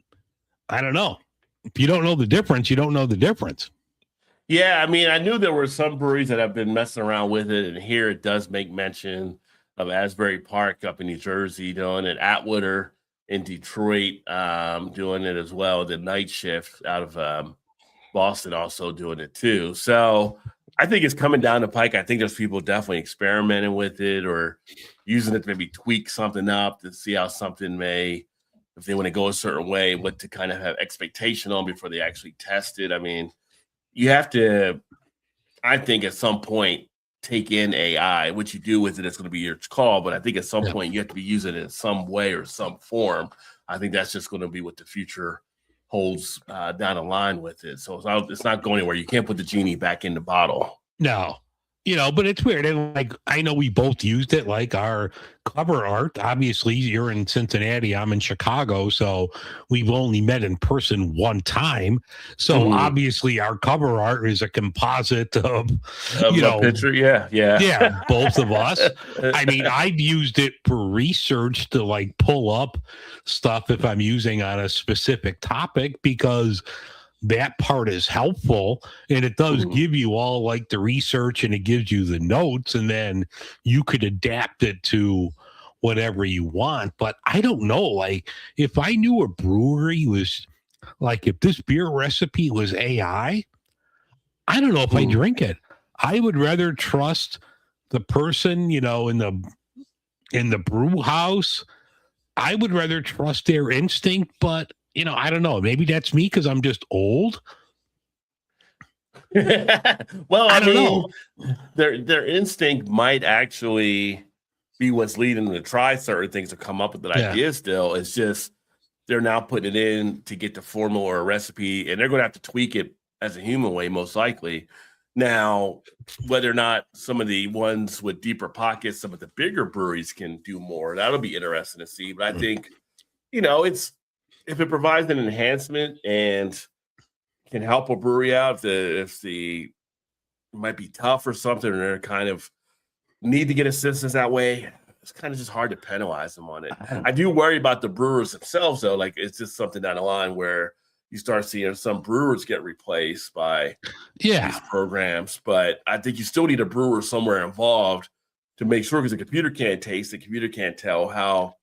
I don't know. If you don't know the difference, you don't know the difference. Yeah, I mean, I knew there were some breweries that have been messing around with it, and here it does make mention of Asbury Park up in New Jersey doing it, Atwater in Detroit doing it as well, the Night Shift out of Boston also doing it too. So I think it's coming down the pike. I think there's people definitely experimenting with it or using it to maybe tweak something up to see how something may, if they want to go a certain way, what to kind of have expectation on before they actually test it. I mean, you have to, I think at some point, take in AI. What you do with it is going to be your call, but I think at some point you have to be using it in some way or some form. I think that's just going to be what the future holds down the line with it. So it's not going anywhere. You can't put the genie back in the bottle. No. But it's weird. And like, I know we both used it, like our cover art. Obviously, you're in Cincinnati, I'm in Chicago. So we've only met in person one time. So obviously, our cover art is a composite of, a picture. Yeah, both of us. I mean, I've used it for research to like pull up stuff if I'm using on a specific topic, because that part is helpful, and it does give you all like the research, and it gives you the notes, and then you could adapt it to whatever you want. But I don't know, like if I knew a brewery was like, if this beer recipe was AI, I don't know if I drink it. I would rather trust the person, in the brew house. I would rather trust their instinct, but I don't know. Maybe that's me because I'm just old. Well, I don't know. Their instinct might actually be what's leading them to try certain things, to come up with an idea. Still, it's just they're now putting it in to get the formula or a recipe, and they're going to have to tweak it as a human way, most likely. Now, whether or not some of the ones with deeper pockets, some of the bigger breweries can do more, that'll be interesting to see. But I think, it's, if it provides an enhancement and can help a brewery out, if the might be tough or something, or they're kind of need to get assistance that way, it's kind of just hard to penalize them on it. I do worry about the brewers themselves, though. Like, it's just something down the line where you start seeing some brewers get replaced by these programs. But I think you still need a brewer somewhere involved to make sure, because the computer can't taste, the computer can't tell how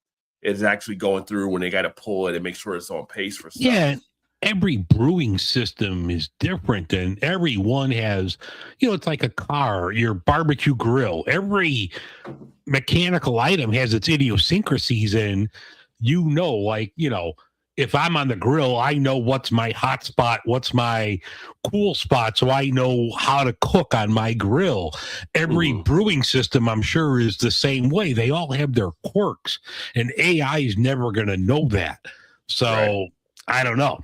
it's actually going through when they got to pull it and make sure it's on pace for stuff. Yeah, every brewing system is different, and everyone has, it's like a car, your barbecue grill. Every mechanical item has its idiosyncrasies, and if I'm on the grill, I know what's my hot spot, what's my cool spot, so I know how to cook on my grill. Every brewing system, I'm sure, is the same way. They all have their quirks, and AI is never going to know that. So I don't know.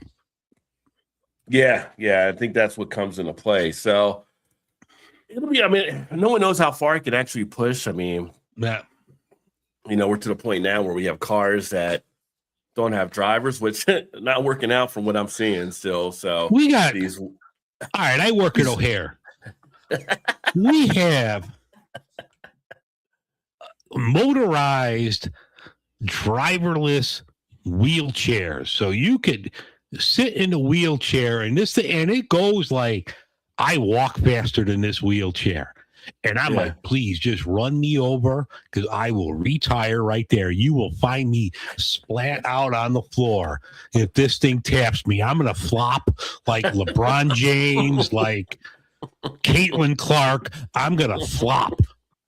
Yeah, I think that's what comes into play. So it'll be, no one knows how far it can actually push. We're to the point now where we have cars that don't have drivers, which not working out from what I'm seeing still. So we got these. All right, I work at O'Hare. We have motorized driverless wheelchairs, so you could sit in a wheelchair, and it goes like, I walk faster than this wheelchair. And I'm like, please just run me over, because I will retire right there. You will find me splat out on the floor. If this thing taps me, I'm going to flop like LeBron James, like Caitlin Clark. I'm going to flop.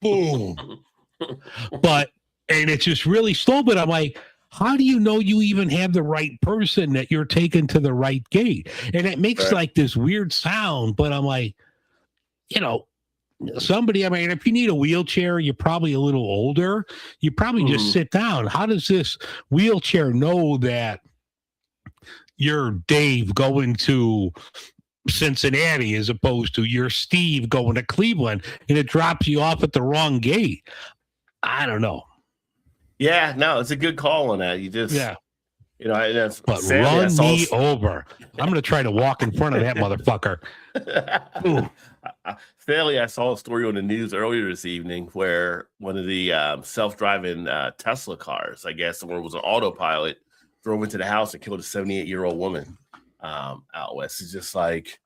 Boom. And it's just really slow. But I'm like, how do you know you even have the right person that you're taking to the right gate? And it makes like this weird sound. But I'm like, somebody, if you need a wheelchair, you're probably a little older. You probably just sit down. How does this wheelchair know that you're Dave going to Cincinnati as opposed to you're Steve going to Cleveland, and it drops you off at the wrong gate? I don't know. Yeah, no, it's a good call on that. You just, but run me over. I'm going to try to walk in front of that motherfucker. Sadly, I saw a story on the news earlier this evening where one of the self-driving Tesla cars, I guess, where it was an autopilot, drove into the house and killed a 78-year-old woman out west. It's just like,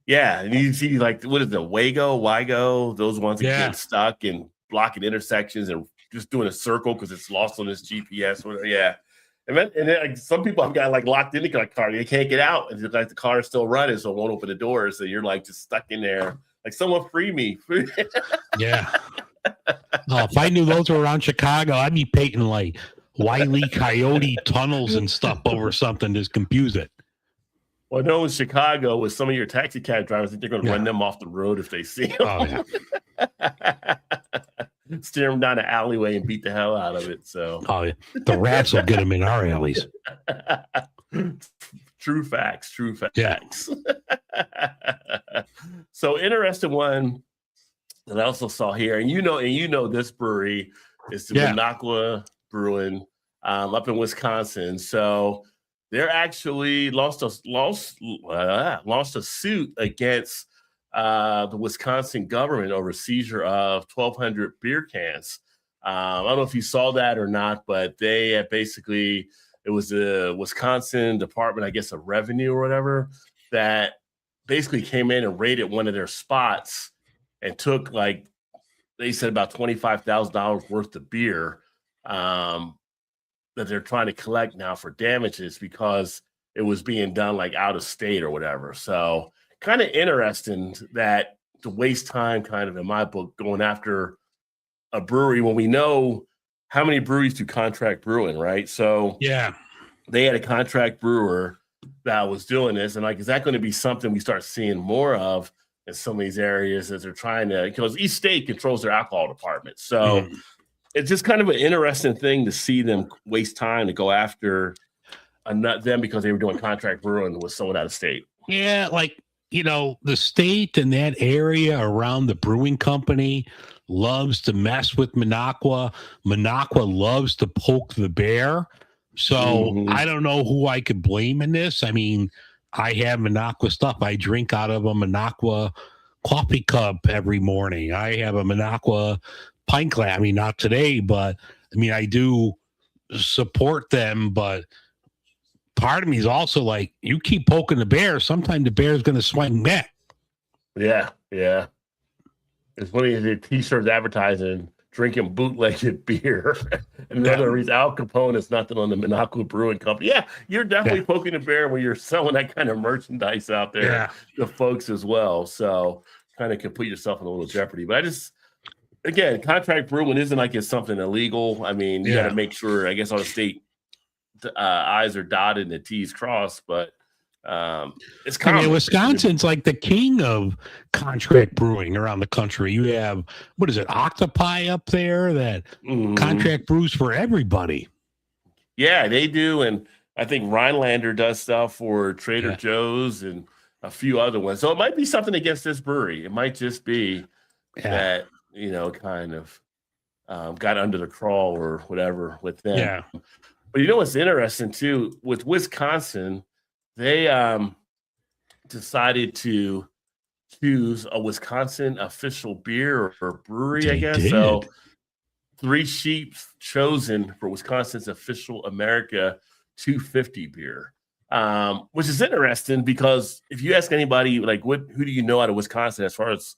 and you see, like, what is the Waygo, those ones that get stuck and blocking intersections and just doing a circle because it's lost on this GPS. And then like, some people have got like locked in the car. They can't get out. And like the car is still running, so it won't open the doors. So you're like just stuck in there. Like, someone free me. Yeah. If I knew those were around Chicago, I'd be painting like Wile E. Coyote tunnels and stuff over something to confuse it. Well, I know in Chicago with some of your taxi cab drivers, I think they're going to run them off the road if they see them. Oh, yeah. Steer them down the alleyway and beat the hell out of it. So, the rats will get them in our alleys. True facts. Yeah. So, interesting one that I also saw here, and you know this brewery is the Minocqua Brewing up in Wisconsin. So they're actually launched a suit against the Wisconsin government over seizure of 1,200 beer cans. I don't know if you saw that or not, but they had basically, it was the Wisconsin Department, I guess, of Revenue or whatever, that basically came in and raided one of their spots and took, like, they said about $25,000 worth of beer that they're trying to collect now for damages because it was being done like out of state or whatever. So kind of interesting that to waste time, kind of in my book, going after a brewery when we know how many breweries do contract brewing, right? So yeah, they had a contract brewer that was doing this, and like, is that going to be something we start seeing more of in some of these areas as they're trying to, because each state controls their alcohol department. So it's just kind of an interesting thing to see them waste time to go after them because they were doing contract brewing with someone out of state. Yeah, like, you know, the state and that area around the brewing company loves to mess with Minocqua. Minocqua loves to poke the bear. So I don't know who I could blame in this. I mean, I have Minocqua stuff. I drink out of a Minocqua coffee cup every morning. I have a Minocqua pint glass. I mean, not today, but I mean, I do support them, but part of me is also like, you keep poking the bear, sometime the bear is going to swing back. Yeah. It's funny, the t-shirts advertising drinking bootlegged beer. And the other reason, Al Capone is nothing on the Minocqua Brewing Company. Yeah, you're definitely poking the bear when you're selling that kind of merchandise out there to folks as well. So kind of can put yourself in a little jeopardy. But I just, again, contract brewing isn't like it's something illegal. I mean, you got to make sure, I guess, all the state I's are dotted and the T's crossed, but it's common. I mean, Wisconsin's like the king of contract brewing around the country. You have, what is it, Octopi up there that contract brews for everybody. Yeah, they do. And I think Rhinelander does stuff for Trader Joe's and a few other ones. So it might be something against this brewery. It might just be that, you know, kind of got under the crawl or whatever with them. Yeah. But you know what's interesting too, with Wisconsin, they decided to choose a Wisconsin official beer or brewery, I guess. So 3 Sheeps chosen for Wisconsin's official America 250 beer, which is interesting because if you ask anybody, like, who do you know out of Wisconsin as far as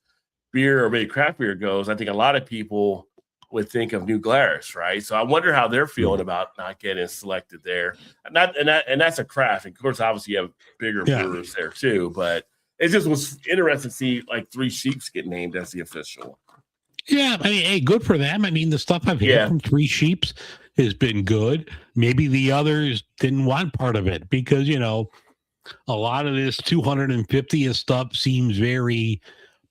beer or maybe craft beer goes, I think a lot of people would think of New Glarus, right? So I wonder how they're feeling about not getting selected there. And that's a craft. And of course, obviously, you have bigger brewers there too. But it just was interesting to see like 3 Sheeps get named as the official. Yeah, I mean, hey, good for them. I mean, the stuff I've had from 3 Sheeps has been good. Maybe the others didn't want part of it because, you know, a lot of this 250 and stuff seems very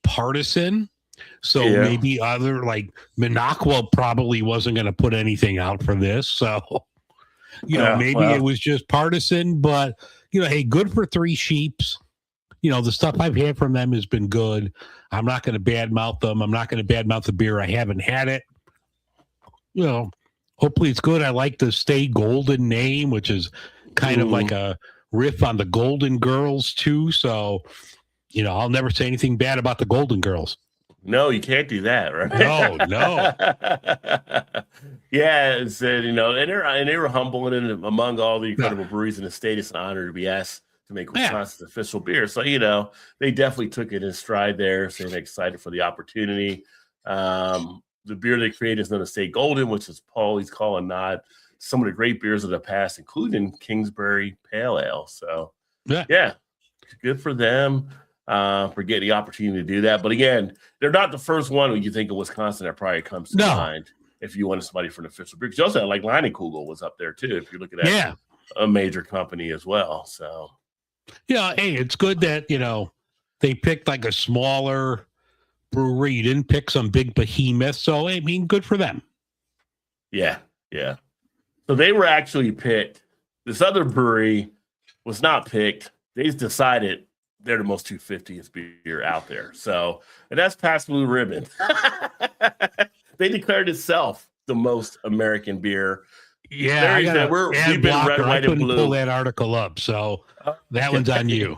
partisan. So maybe other, like Minocqua probably wasn't going to put anything out for this. So, you know, maybe it was just partisan, but, you know, hey, good for 3 Sheeps. You know, the stuff I've had from them has been good. I'm not going to badmouth them. I'm not going to badmouth the beer. I haven't had it. You know, hopefully it's good. I like the Stay Golden name, which is kind of like a riff on the Golden Girls too. So, you know, I'll never say anything bad about the Golden Girls. No, you can't do that, right? No. Yeah, it's, you know, and they were humble, and among all the incredible breweries in the state, it's an honor to be asked to make Wisconsin's official beer. So, you know, they definitely took it in stride there, saying they're excited for the opportunity. The beer they created is known as Stay Golden, which is Paulie's call and nod some of the great beers of the past, including Kingsbury Pale Ale. So, yeah, good for them. For getting the opportunity to do that. But again, they're not the first one when you think of Wisconsin that probably comes to mind if you wanted somebody for an official beer. Because you also had, like, Leinenkugel was up there too, if you're looking at a major company as well. So, yeah, hey, it's good that, you know, they picked like a smaller brewery. You didn't pick some big behemoth. So, I mean, good for them. Yeah. So they were actually picked. This other brewery was not picked. They decided they're the most 250th beer out there. So, and that's past Blue Ribbon. They declared itself the most American beer. Yeah, Larry I got said, we've been red, I white, and couldn't blue. pull that article up, so that one's on you.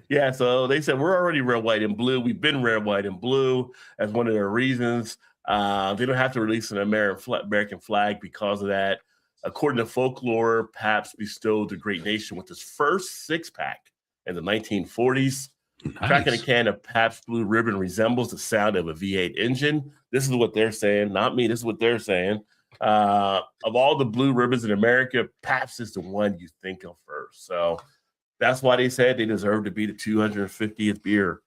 Yeah, so they said we're already red, white, and blue. We've been red, white, and blue as one of their reasons. They don't have to release an American flag because of that. According to folklore, Pabst bestowed the great nation with its first six-pack in the 1940s. Nice. Cracking a can of Pabst Blue Ribbon resembles the sound of a V8 engine. This is what they're saying, not me. This is what they're saying. Of all the blue ribbons in America, Pabst is the one you think of first. So that's why they said they deserve to be the 250th beer,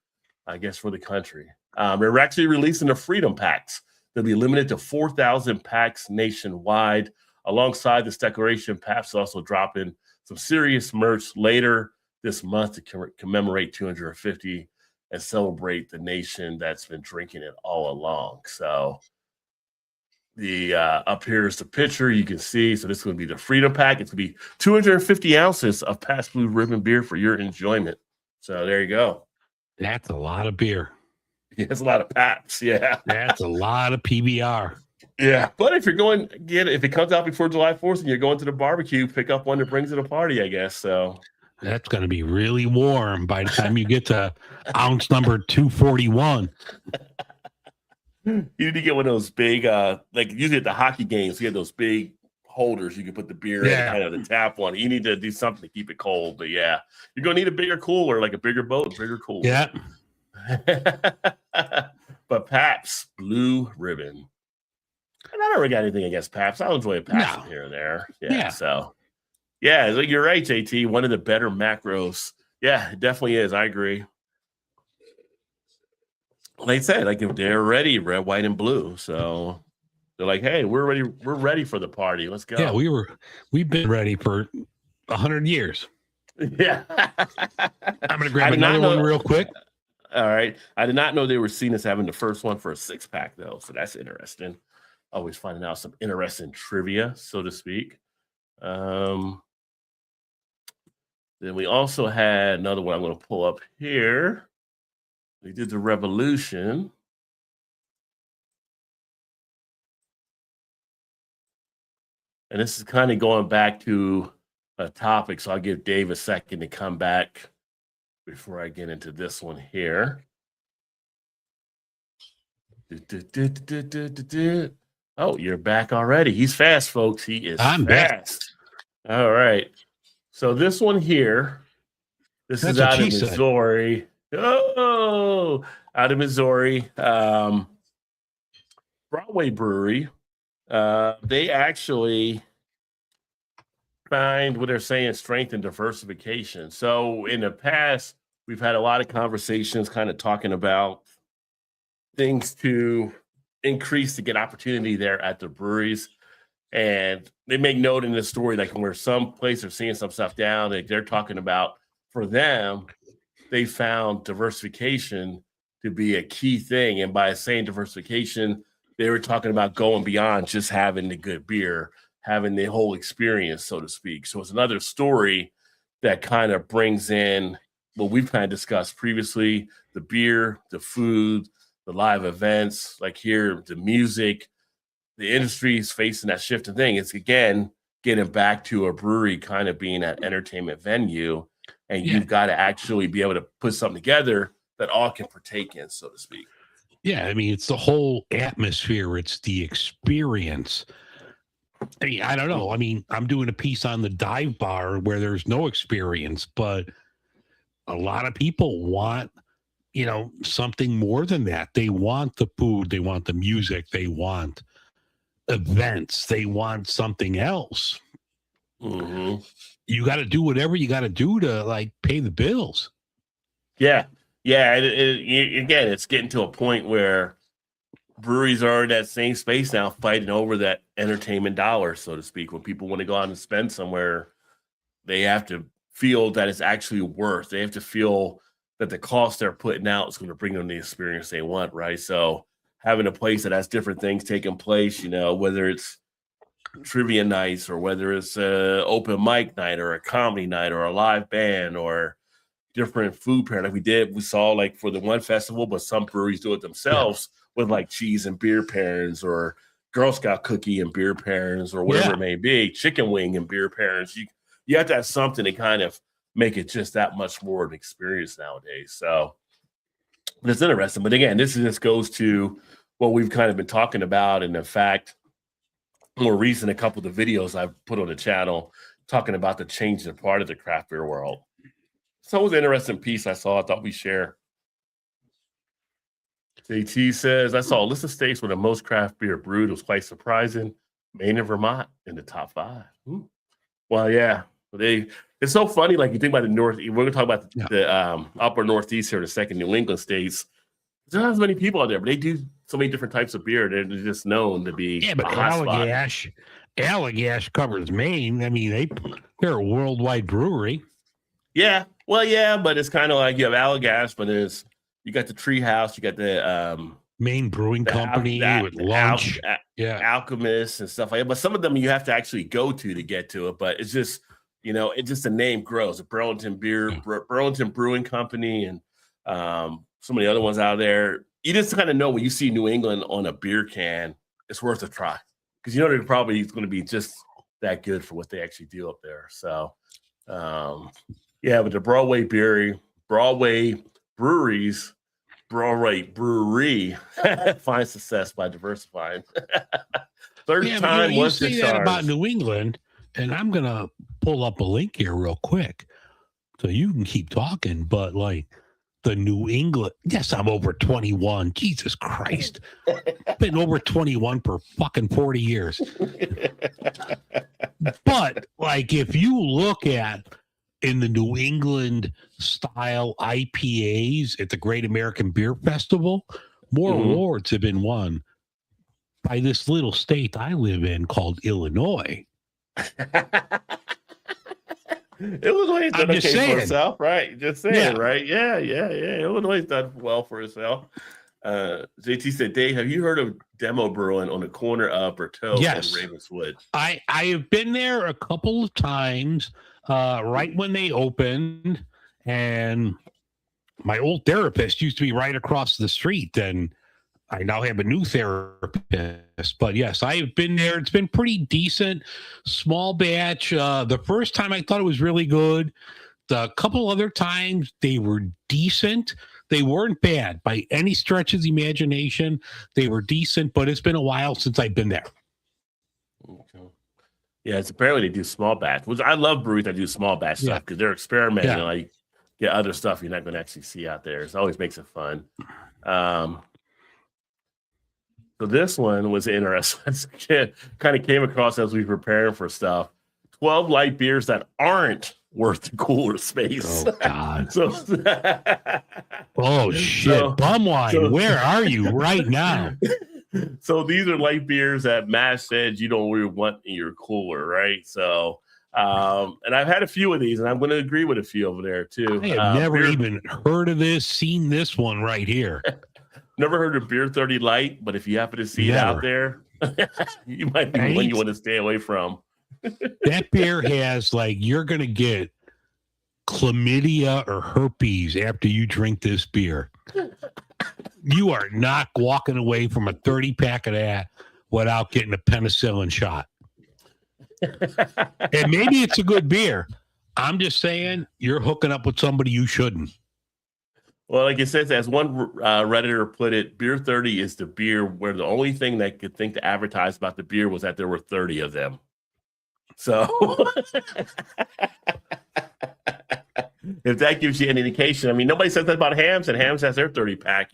I guess, for the country. They're actually releasing the Freedom Packs. They'll be limited to 4,000 packs nationwide. Alongside this declaration, Pabst is also dropping some serious merch later this month to commemorate 250 and celebrate the nation that's been drinking it all along. So the up here is the picture you can see. So this is going to be the Freedom Pack. It's going to be 250 ounces of Pabst Blue Ribbon beer for your enjoyment. So there you go. That's a lot of beer. It's a lot of Pabst. Yeah. That's a lot of PBR. Yeah. But if you're going, if it comes out before July 4th and you're going to the barbecue, pick up one that brings it a party, I guess. So that's going to be really warm by the time you get to ounce number 241. You need to get one of those big, like usually at the hockey games, you get those big holders you can put the beer in, kind of the tap one. You need to do something to keep it cold. But yeah, you're going to need a bigger cooler, like a bigger boat, bigger cooler. Yeah. But Pabst Blue Ribbon. And I don't really got anything against Pabst. I'll enjoy a Pabst here and there. Yeah. So, yeah, you're right, JT. One of the better macros. Yeah, it definitely is. I agree. Like I said, like if they're ready, red, white, and blue. So they're like, hey, we're ready. We're ready for the party. Let's go. Yeah, we've been ready for 100 years. Yeah. I'm gonna grab another one real quick. All right. I did not know they were seen as having the first one for a 6-pack, though. So that's interesting. Always finding out some interesting trivia, so to speak. Then we also had another one I'm going to pull up here. We did the Revolution. And this is kind of going back to a topic, so I'll give Dave a second to come back before I get into this one here. Oh, you're back already. He's fast, folks. He is fast. Back. All right. So this one here, this is out of Missouri. Said. Oh, out of Missouri. Broadway Brewery. They actually find what they're saying, strength and diversification. So in the past, we've had a lot of conversations kind of talking about things to increase to get opportunity there at the breweries. And they make note in this story, like where some places are seeing some stuff down, like they're talking about for them, they found diversification to be a key thing. And by saying diversification, they were talking about going beyond just having the good beer, having the whole experience, so to speak. So it's another story that kind of brings in what we've kind of discussed previously, the beer, the food, the live events, like here, the music. The industry is facing that shift of thing. It's, again, getting back to a brewery kind of being an entertainment venue, and you've got to actually be able to put something together that all can partake in, so to speak. Yeah, I mean, it's the whole atmosphere. It's the experience. I mean, I don't know. I mean, I'm doing a piece on the dive bar where there's no experience, but a lot of people want, something more than that. They want the food. They want the music. They want events. They want something else. Mm-hmm. You got to do whatever you got to do to pay the bills. Yeah. Again, it's getting to a point where breweries are in that same space now, fighting over that entertainment dollar, so to speak. When people want to go out and spend somewhere, they have to feel that it's actually worth. They have to feel that the cost they're putting out is going to bring them the experience they want, right? So having a place that has different things taking place, whether it's trivia nights or whether it's an open mic night or a comedy night or a live band or different food pairing. Like we saw like for the one festival, but some breweries do it themselves with like cheese and beer pairings, or Girl Scout cookie and beer pairings, or whatever it may be, chicken wing and beer pairings. You have to have something to kind of make it just that much more of an experience nowadays. So it's interesting. But again, this just goes to what we've kind of been talking about. And in fact, more recent, a couple of the videos I've put on the channel talking about the changing part of the craft beer world. So it was an interesting piece I thought we'd share. JT says, I saw a list of states where the most craft beer brewed. It was quite surprising. Maine and Vermont in the top 5. Well, yeah. It's so funny. Like you think about the North, we're going to talk about the upper Northeast here, the second New England states. There's not as many people out there, but they do so many different types of beer. They're just known to be but Allagash covers Maine. I mean, they're a worldwide brewery. Yeah. Well, yeah, but it's kind of like you have Allagash, but you got the Treehouse, you got the Maine Brewing Company with lunch. Alchemist and stuff like that. But some of them you have to actually go to get to it. But it's just, it's just the name grows. The Burlington Brewing Company, and some of the other ones out there. You just kind of know when you see New England on a beer can, it's worth a try, because they're probably going to be just that good for what they actually do up there. So, but the Broadway Brewery finds success by diversifying. Third time you was the say that about New England, and I'm gonna pull up a link here real quick so you can keep talking. But like the New England, yes, I'm over 21. Jesus Christ, been over 21 for fucking 40 years. But like, if you look at in the New England style IPAs at the Great American Beer Festival, more awards have been won by this little state I live in called Illinois. Illinois has done okay for itself, right? Just saying, right? Yeah. Illinois has done well for itself. JT said, Dave, have you heard of Demo Brewing on the corner of Berteau and Ravenswood? I have been there a couple of times. Right when they opened, and my old therapist used to be right across the street, and I now have a new therapist. But yes, I have been there. It's been pretty decent. Small batch. The first time I thought it was really good. The couple other times they were decent. They weren't bad by any stretch of the imagination. They were decent, but it's been a while since I've been there. Okay. Yeah, it's apparently they do small batch, which I love breweries that do small batch stuff, because they're experimenting. Like, other stuff you're not going to actually see out there. It always makes it fun. So this one was interesting. Kind of came across as we were preparing for stuff. 12 light beers that aren't worth the cooler space. Oh, God. Shit. Bumwine, where are you right now? So these are light beers that Matt said you don't really want in your cooler, right? So, and I've had a few of these, and I'm going to agree with a few over there too. I have never even heard of this, seen this one right here. Never heard of Beer 30 Light, but if you happen to see it out there, you might be one you want to stay away from. That beer has, like, you're going to get chlamydia or herpes after you drink this beer. You are not walking away from a 30-pack of that without getting a penicillin shot. And maybe it's a good beer. I'm just saying you're hooking up with somebody you shouldn't. Well, like it says, as one Redditor put it, Beer 30 is the beer where the only thing that could think to advertise about the beer was that there were 30 of them. So if that gives you an indication, I mean, nobody says that about Hams, and Hams has their 30-pack,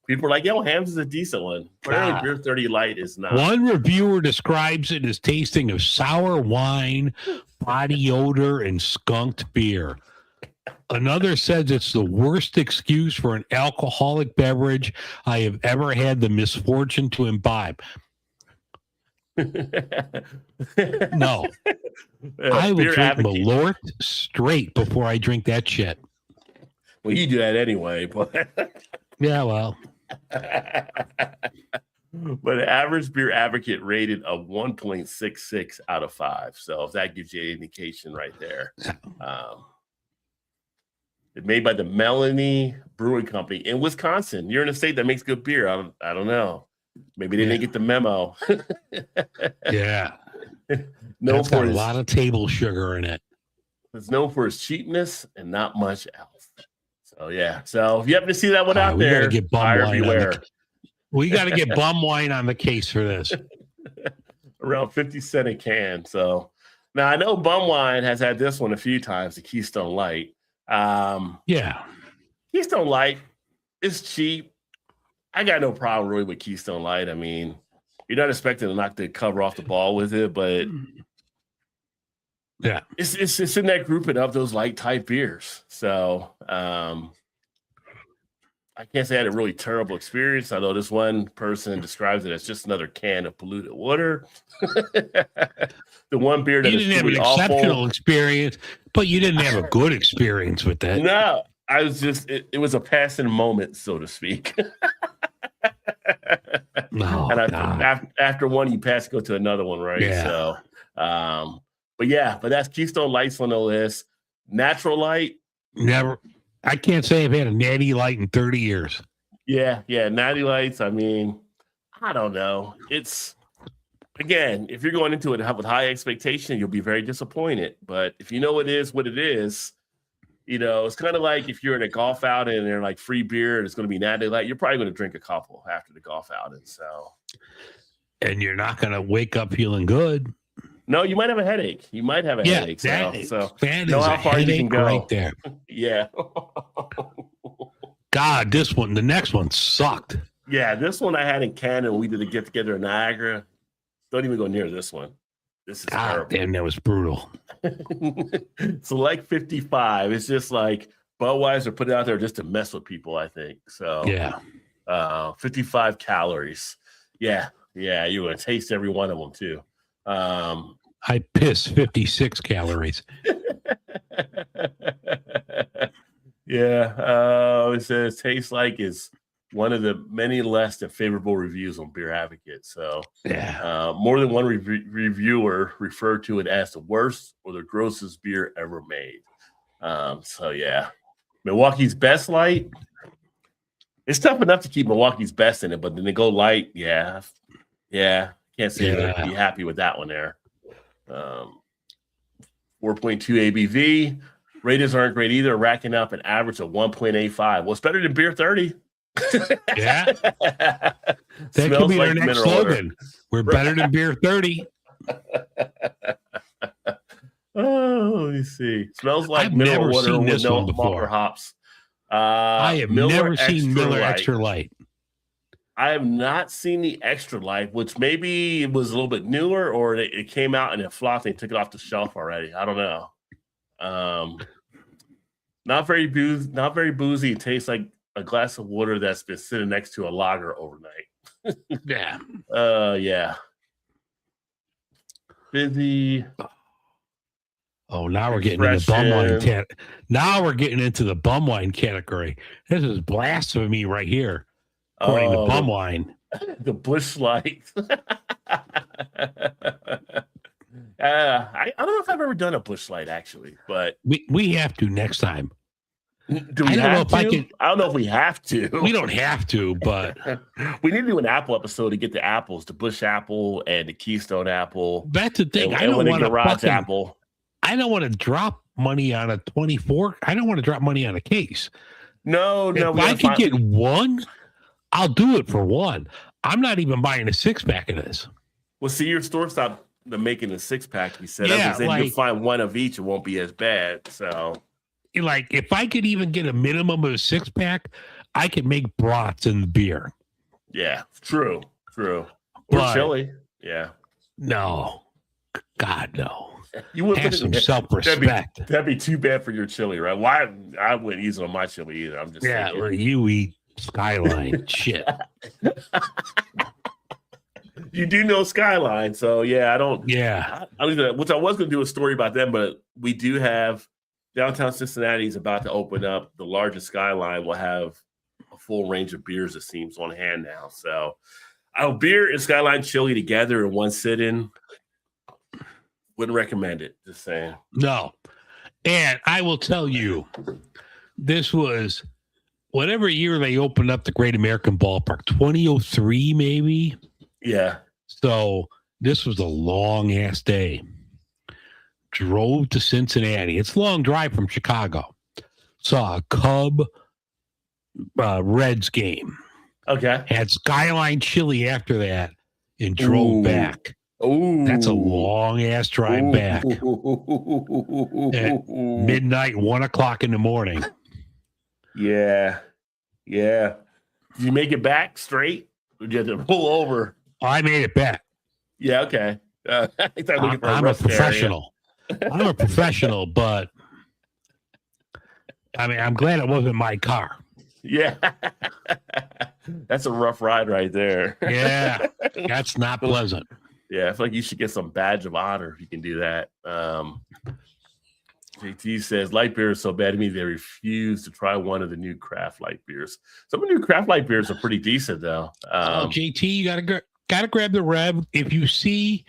People are like, Hams is a decent one. Apparently, Beer 30 Light is not. One reviewer describes it as tasting of sour wine, body odor, and skunked beer. Another says it's the worst excuse for an alcoholic beverage I have ever had the misfortune to imbibe. No. I will drink Malort straight before I drink that shit. Well, you do that anyway, but yeah, well. But the average beer advocate rated a 1.66 out of 5. So if that gives you an indication right there. It's made by the Melanie Brewing Company in Wisconsin. You're in a state that makes good beer. I don't know. Maybe they didn't get the memo. Yeah. Known That's for got a its, lot of table sugar in it. it's known for its cheapness and not much else. So yeah. So if you happen to see that one out We there, gotta get bum buyer wine on beware. we got to get bum wine on the case for this. Around 50 cents a can. So now I know Bum Wine has had this one a few times, the Keystone Light. Yeah. Keystone Light is cheap. I got no problem really with Keystone Light. I mean, you're not expecting to knock the cover off the ball with it, but Yeah. it's in that grouping of those light type beers. So I can't say I had a really terrible experience. I know this one person describes it as just another can of polluted water. The one beer that You is didn't have an truly awful. exceptional experience, but you didn't have a good experience with that. No, I was just it was a passing moment, so to speak. No. And God. after one, you pass go to another one, right? Yeah. So, but that's Keystone Lights on the list. Natural Light, Never. I can't say I've had a natty light in 30 years. yeah, Natty Lights. I mean, I don't know. It's again, if you're going into it with high expectation, you'll be very disappointed. But if you know it is what it is, it's kind of like if you're in a golf outing and they're like free beer and it's going to be Natty Light, you're probably going to drink a couple after the golf outing. So, And you're not going to wake up feeling good. no, you might have a headache. You might have a headache. That So, is know how a far you can headache go. right there. yeah. God, the next one sucked. Yeah, this one I had in Canada when we did a get together in Niagara. Don't even go near this one. This is God terrible. damn, that was brutal. So like 55, it's just like Budweiser put it out there just to mess with people, I think. So Yeah. 55 calories. Yeah, you're gonna taste every one of them too. I pissed 56 calories. Yeah, it says tastes like is one of the many less than favorable reviews on Beer Advocate. So Yeah. more than one reviewer referred to it as the worst or the grossest beer ever made. So yeah, Milwaukee's Best Light. It's tough enough to keep Milwaukee's Best in it, but then they go light. Yeah. Can't say Yeah. be happy with that one there. 4.2 ABV. Ratings aren't great either, racking up an average of 1.85. Well, it's better than Beer 30. Yeah. That Smells could be like our next mineral water. slogan. We're better than Beer 30. Oh, let me see. Smells like I've mineral never water seen with this no one before. malt or hops. I have never seen Miller Light. Extra Light. I have not seen the Extra Light, which maybe it was a little bit newer, or it came out and it flopped. They took it off the shelf already. I don't know. Not very boozy. It tastes like a glass of water that's been sitting next to a lager overnight. Yeah. Yeah. Busy. Oh, now we're getting into bum wine. Now we're getting into the bum wine category. This is blasphemy right here, according to bum wine. The Busch Light. I don't know if I've ever done a Busch Light actually, but We have to next time. do we I don't know have if to? I can- I don't know if we have to. We don't have to, but We need to do an Apple episode to get the apples, the Busch Apple and the Keystone Apple. that's the thing. And I don't when the want to Garage Apple. I don't want to drop money on a 24. I don't want to drop money on a case. No. If I could get one, I'll do it for one. I'm not even buying a 6-pack of this. Well, see, your store stopped making a 6-pack. You said, Yeah, then you'll like- find one of each. It won't be as bad. So Like, if I could even get a minimum of a 6-pack, I could make brats in the beer. yeah, true. Or But- chili. Yeah. No. God, no. You wouldn't Have put it some in- self-respect. That'd be too bad for your chili, right? Why? I wouldn't use it on my chili either. I'm just Yeah, saying. well, you eat Skyline. Shit. You do know Skyline, so yeah, I don't. Yeah. I don't even, which I was going to do a story about them, but we do have downtown Cincinnati is about to open up. The largest Skyline will have a full range of beers, it seems, on hand now. So, beer and Skyline chili together in one sitting. Wouldn't recommend it. Just saying. No. And I will tell you, this was whatever year they opened up the Great American Ballpark, 2003 maybe. Yeah. So this was a long ass day. Drove to Cincinnati. It's a long drive from Chicago. Saw a Cub Reds game. Okay. Had Skyline Chili after that and drove Ooh. back. Ooh. That's a long ass drive back. At midnight, 1 o'clock in the morning. Yeah. Yeah. Did you make it back straight? Or did you have to pull over? I made it back. Yeah, okay. I think I'm looking for I'm a rest area. professional. I'm a professional, but I mean, I'm glad it wasn't my car. Yeah. That's a rough ride right there. Yeah, that's not pleasant. Yeah, I feel like you should get some badge of honor if you can do that. JT says light beer is so bad to me they refuse to try one of the new craft light beers. Some of the new craft light beers are pretty decent though. JT, you gotta grab the Rev. If you see,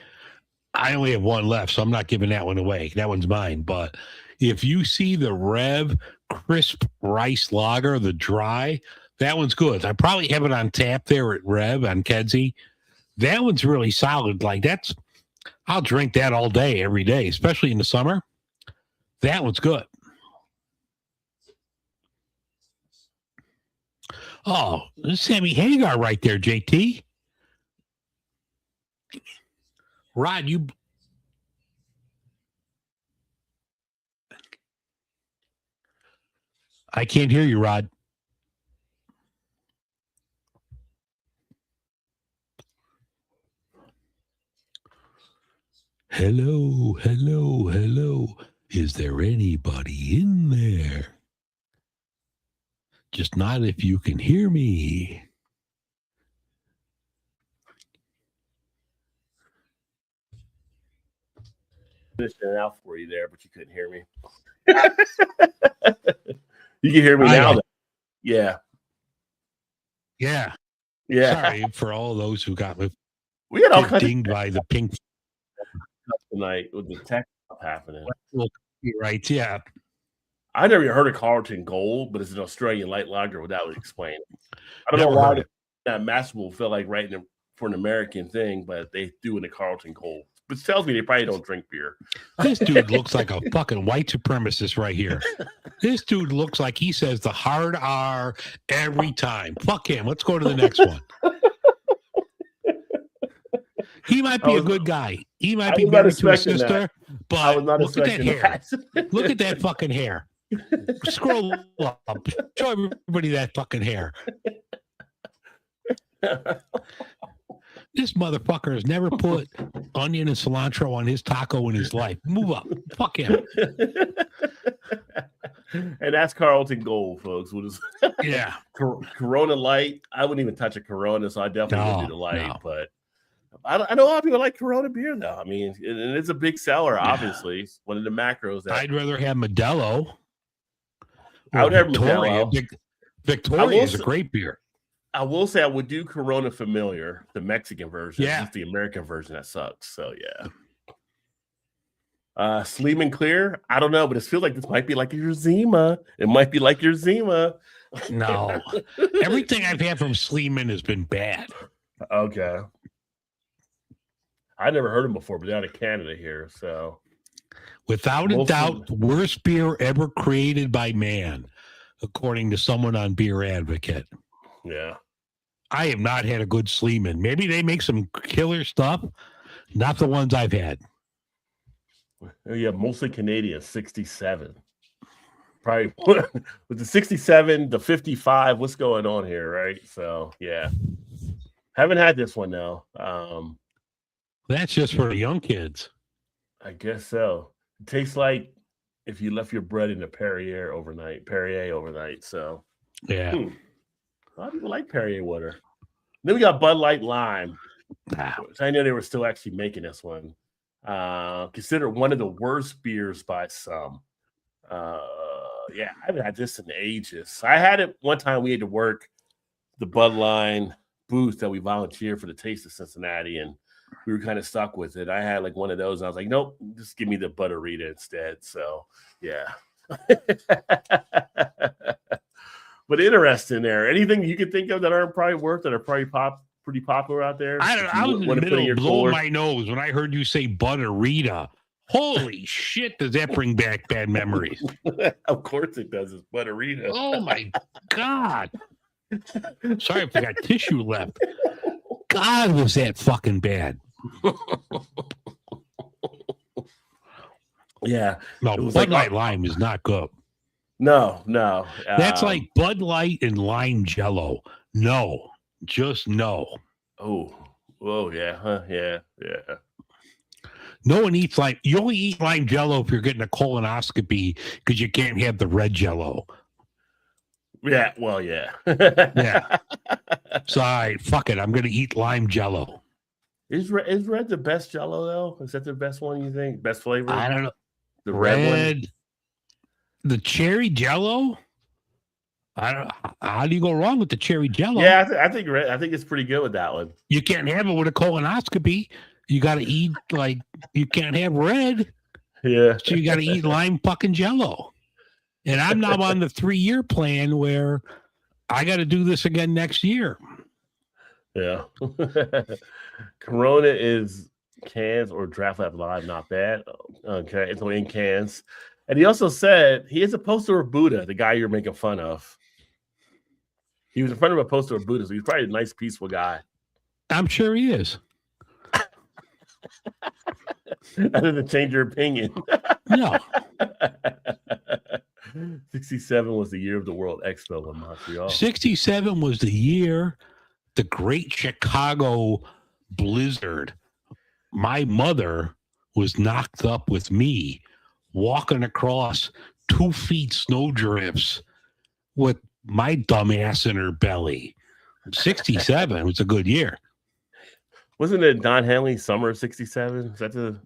I only have one left, so I'm not giving that one away. That one's mine. But if you see the Rev Crisp Rice Lager, the dry, that one's good. I probably have it on tap there at Rev on Kedzie. That one's really solid. Like I'll drink that all day, every day, especially in the summer. That one's good. Oh, there's Sammy Hagar right there, JT. Rod, you. I can't hear you, Rod. Hello, hello, hello. Is there anybody in there? Just not if you can hear me. Finishing it out for you there, but you couldn't hear me. You can hear me now. Yeah. Yeah. Yeah. Sorry for all those who got We had all kinds dinged by the pink tonight with the tech happening. Right, yeah. I never even heard of Carlton Gold, but it's an Australian light lager without explaining. I don't Never know why heard it. that Masterable felt like writing for an American thing, but they do in the Carlton Gold. Which tells me they probably don't drink beer. This dude looks like a fucking white supremacist right here. This dude looks like he says the hard R every time. Fuck him. Let's go to the next one. He might be a good guy. He might be married to a sister, but look at that hair. Look at that fucking hair. Scroll up. Show everybody that fucking hair. This motherfucker has never put onion and cilantro on his taco in his life. Move up. Fuck him. And that's Carlton Gold, folks. We'll just Yeah. Corona Light. I wouldn't even touch a Corona, so I definitely wouldn't do the light. No. But I know a lot of people like Corona beer, though. I mean, and it's a big seller, obviously. It's one of the macros. That I'd rather have Modelo. I would have Victoria. Modelo. Victoria is a great beer. I will say I would do Corona Familiar, the Mexican version. Yeah. It's just the American version that sucks. So yeah. Sleeman Clear. I don't know, but it feels like this might be like your Zima. It might be like your Zima. No. Everything I've had from Sleeman has been bad. Okay. I never heard them before, but they're out of Canada here. So Without a doubt, worst beer ever created by man, according to someone on Beer Advocate. yeah. I have not had a good Sleeman. Maybe they make some killer stuff. Not the ones I've had. Yeah, mostly Canadian, 67. Probably with the 67, the 55, what's going on here, right? So yeah. Haven't had this one though. That's just for the young kids. I guess so. It tastes like if you left your bread in a Perrier overnight. So Yeah. a lot of people like Perrier water. Then we got Bud Light Lime. Which I know they were still actually making this one. Considered one of the worst beers by some. Yeah, I haven't had this in ages. I had it one time. We had to work the Bud Line booth that we volunteered for the Taste of Cincinnati, and we were kind of stuck with it. I had like one of those, and I was like, nope, just give me the Butterita instead. So, yeah. but interesting there. Anything you could think of that aren't probably worth that are probably pretty popular out there? I don't. I was in the middle blowing my nose when I heard you say Butterita. Holy shit! Does that bring back bad memories? Of course it does. It's Butterita. Oh my god! Sorry if I got tissue left. God, was that fucking bad? Yeah. No, Bud Light Lime is not good. No. That's like Bud Light and lime Jello. No, just no. Oh, yeah, huh? Yeah. No one eats lime. You only eat lime Jello if you're getting a colonoscopy because you can't have the red Jello. Yeah, well, yeah. Yeah. So, all right, fuck it. I'm going to eat lime Jello. Is red the best Jello, though? Is that the best one, you think? Best flavor? I don't know. The red one? The cherry Jello? How do you go wrong with the cherry Jello? Yeah, I think it's pretty good with that one. You can't have it with a colonoscopy. You got to eat, like, you can't have red. Yeah. So you got to eat lime fucking Jello. And I'm now on the 3-year plan where I got to do this again next year. Yeah. Corona is cans or Draft Lab Live, not bad. Okay, it's only in cans. And he also said he has a poster of Buddha, the guy you're making fun of. He was in front of a poster of Buddha, so he's probably a nice, peaceful guy. I'm sure he is. Other than change your opinion. No. 67 was the year of the World Expo in Montreal. 67 was the year the Great Chicago Blizzard. My mother was knocked up with me walking across 2 feet snowdrifts with my dumbass in her belly. 67 was a good year. Wasn't it Don Henley Summer of 67? Is that the...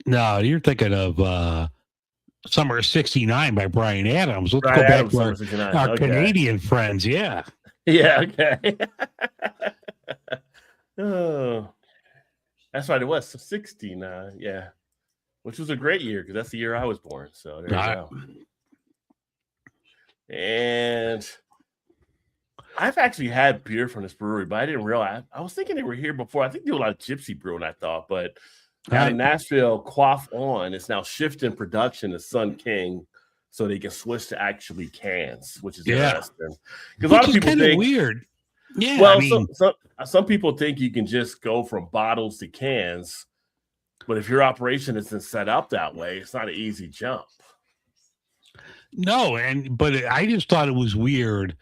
No, you're thinking of Summer of 69 by Bryan Adams. Let's Bryan go back Adams, to our Canadian friends. Yeah. Yeah, okay. Oh, that's right. It was 69. Yeah. Which was a great year because that's the year I was born. So there you go. And I've actually had beer from this brewery, but I didn't realize. I was thinking they were here before. I think they do a lot of gypsy brewing, I thought, but out in Nashville, Quaff On is now shifting production to Sun King so they can switch to actually cans, which is interesting. Because a lot of people think weird. Yeah. Well, I mean, some people think you can just go from bottles to cans, but if your operation isn't set up that way, it's not an easy jump. No, but I just thought it was weird.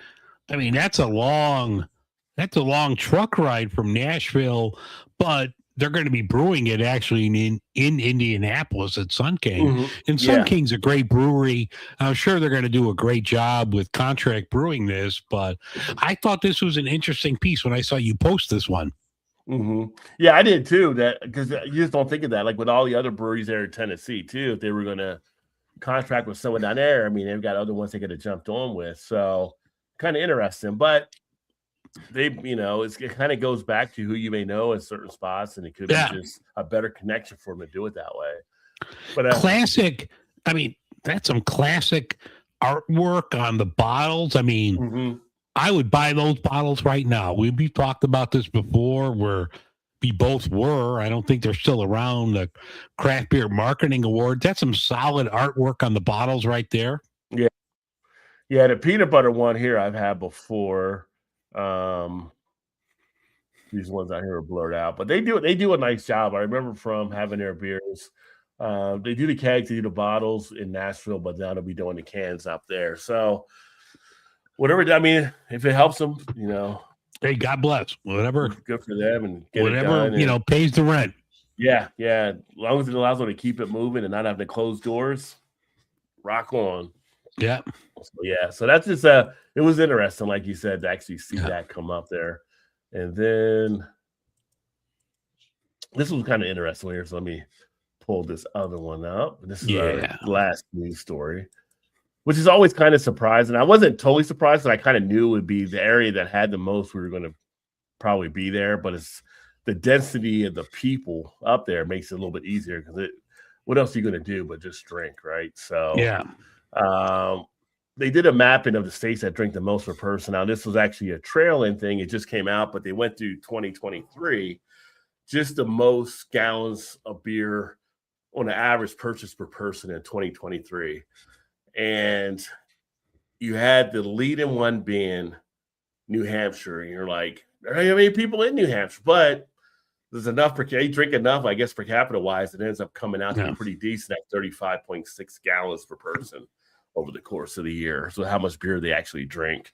I mean, that's a long truck ride from Nashville, but they're going to be brewing it actually in Indianapolis at Sun King. Mm-hmm. And Sun King's a great brewery. I'm sure they're going to do a great job with contract brewing this, but I thought this was an interesting piece when I saw you post this one. Mm-hmm. Yeah, I did too. That because you just don't think of that. Like with all the other breweries there in Tennessee too, if they were going to contract with someone down there, I mean, they've got other ones they could have jumped on with. So kind of interesting, but they, it kind of goes back to who you may know in certain spots, and it could be just a better connection for them to do it that way. But classic. I mean, that's some classic artwork on the bottles. I mean, I would buy those bottles right now. We've talked about this before, where we both were. I don't think they're still around. The Craft Beer Marketing Awards. That's some solid artwork on the bottles right there. Yeah, yeah. The peanut butter one here I've had before. These ones out here are blurred out, but they do a nice job. I remember from having their beers. They do the kegs, they do the bottles in Nashville, but now they'll be doing the cans up there. So whatever, I mean, if it helps them, hey, God bless. Whatever, good for them, and get whatever it done, pays the rent. Yeah. As long as it allows them to keep it moving and not have to close doors, rock on. Yeah. So that's just it was interesting, like you said, to actually see that come up there. And then this was kind of interesting here. So let me pull this other one up. This is our last news story, which is always kind of surprising. I wasn't totally surprised, but I kind of knew it would be the area that had the most. We were going to probably be there, but it's the density of the people up there makes it a little bit easier because what else are you going to do but just drink, right? So they did a mapping of the states that drink the most per person. Now, this was actually a trailing thing. It just came out, but they went through 2023, just the most gallons of beer on an average purchase per person in 2023. And you had the leading one being New Hampshire. And you're like, there ain't many people in New Hampshire, but there's enough you drink enough, I guess, per capita wise, it ends up coming out to be pretty decent at 35.6 gallons per person over the course of the year. So how much beer they actually drink.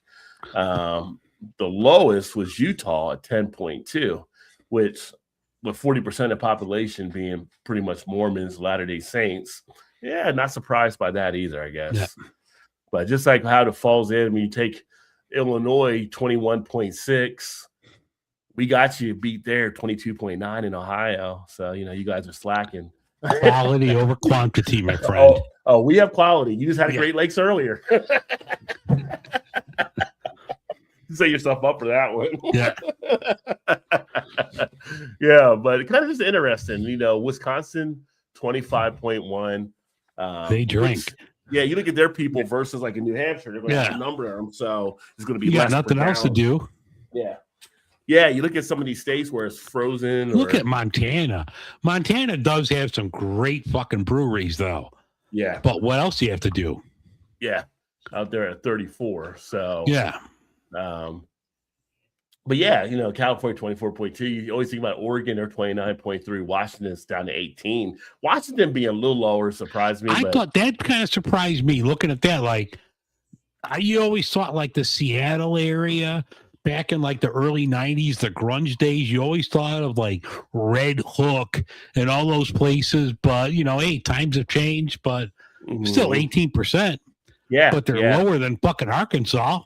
The lowest was Utah at 10.2, which with 40% of the population being pretty much Mormons, Latter-day Saints. Yeah, not surprised by that either, I guess. Yeah. But just like how it falls in, when you take Illinois 21.6, we got you beat there 22.9 in Ohio. So, you guys are slacking. Quality over quantity, my friend. Oh, we have quality. You just had a Great Lakes earlier. You set yourself up for that one. Yeah. Yeah, but kind of just interesting. Wisconsin 25.1. They drink. You look at their people versus like in New Hampshire, they're going to have a number of them. So it's going to be less. Nothing else to do. Yeah. Yeah, you look at some of these states where it's frozen. Look at Montana. Montana does have some great fucking breweries, though. Yeah. But what else do you have to do? Yeah. Out there at 34. So, yeah. But yeah, California 24.2. You always think about Oregon, they're 29.3. Washington's down to 18. Washington being a little lower surprised me. I thought that kind of surprised me looking at that. Like, you always thought like the Seattle area. Back in like the early 90s, the grunge days, you always thought of like Red Hook and all those places. But, hey, times have changed, but still 18%. Yeah. But they're lower than fucking Arkansas.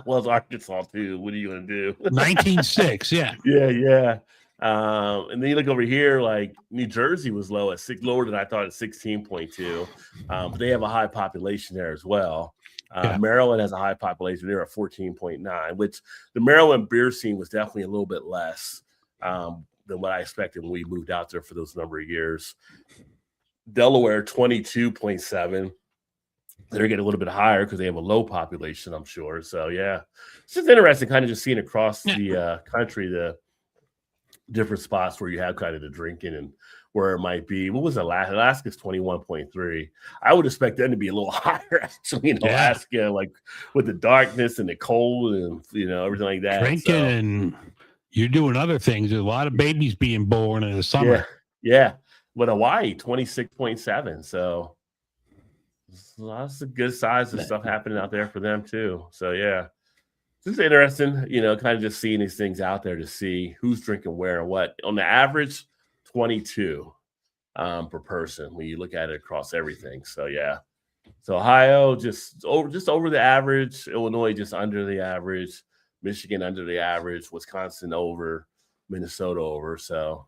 Well, it's Arkansas too. What are you going to do? 19.6, yeah. Yeah. And then you look over here, like New Jersey was lower than I thought at 16.2. But they have a high population there as well. Maryland has a high population. They're at 14.9, which the Maryland beer scene was definitely a little bit less than what I expected when we moved out there for those number of years. Delaware, 22.7. They're getting a little bit higher because they have a low population, I'm sure. So, yeah, it's just interesting kind of just seeing across the country the different spots where you have kind of the drinking and where it might be. What was Alaska? Alaska's 21.3. I would expect them to be a little higher actually in Alaska, like with the darkness and the cold and everything like that. Drinking and you're doing other things. There's a lot of babies being born in the summer. Yeah. But Hawaii 26.7. So lots of good size of stuff happening out there for them too. So yeah. It's interesting, kind of just seeing these things out there to see who's drinking where and what. On the average, 22 per person when you look at it across everything. So yeah. So Ohio just over the average, Illinois just under the average, Michigan under the average, Wisconsin over, Minnesota over. So,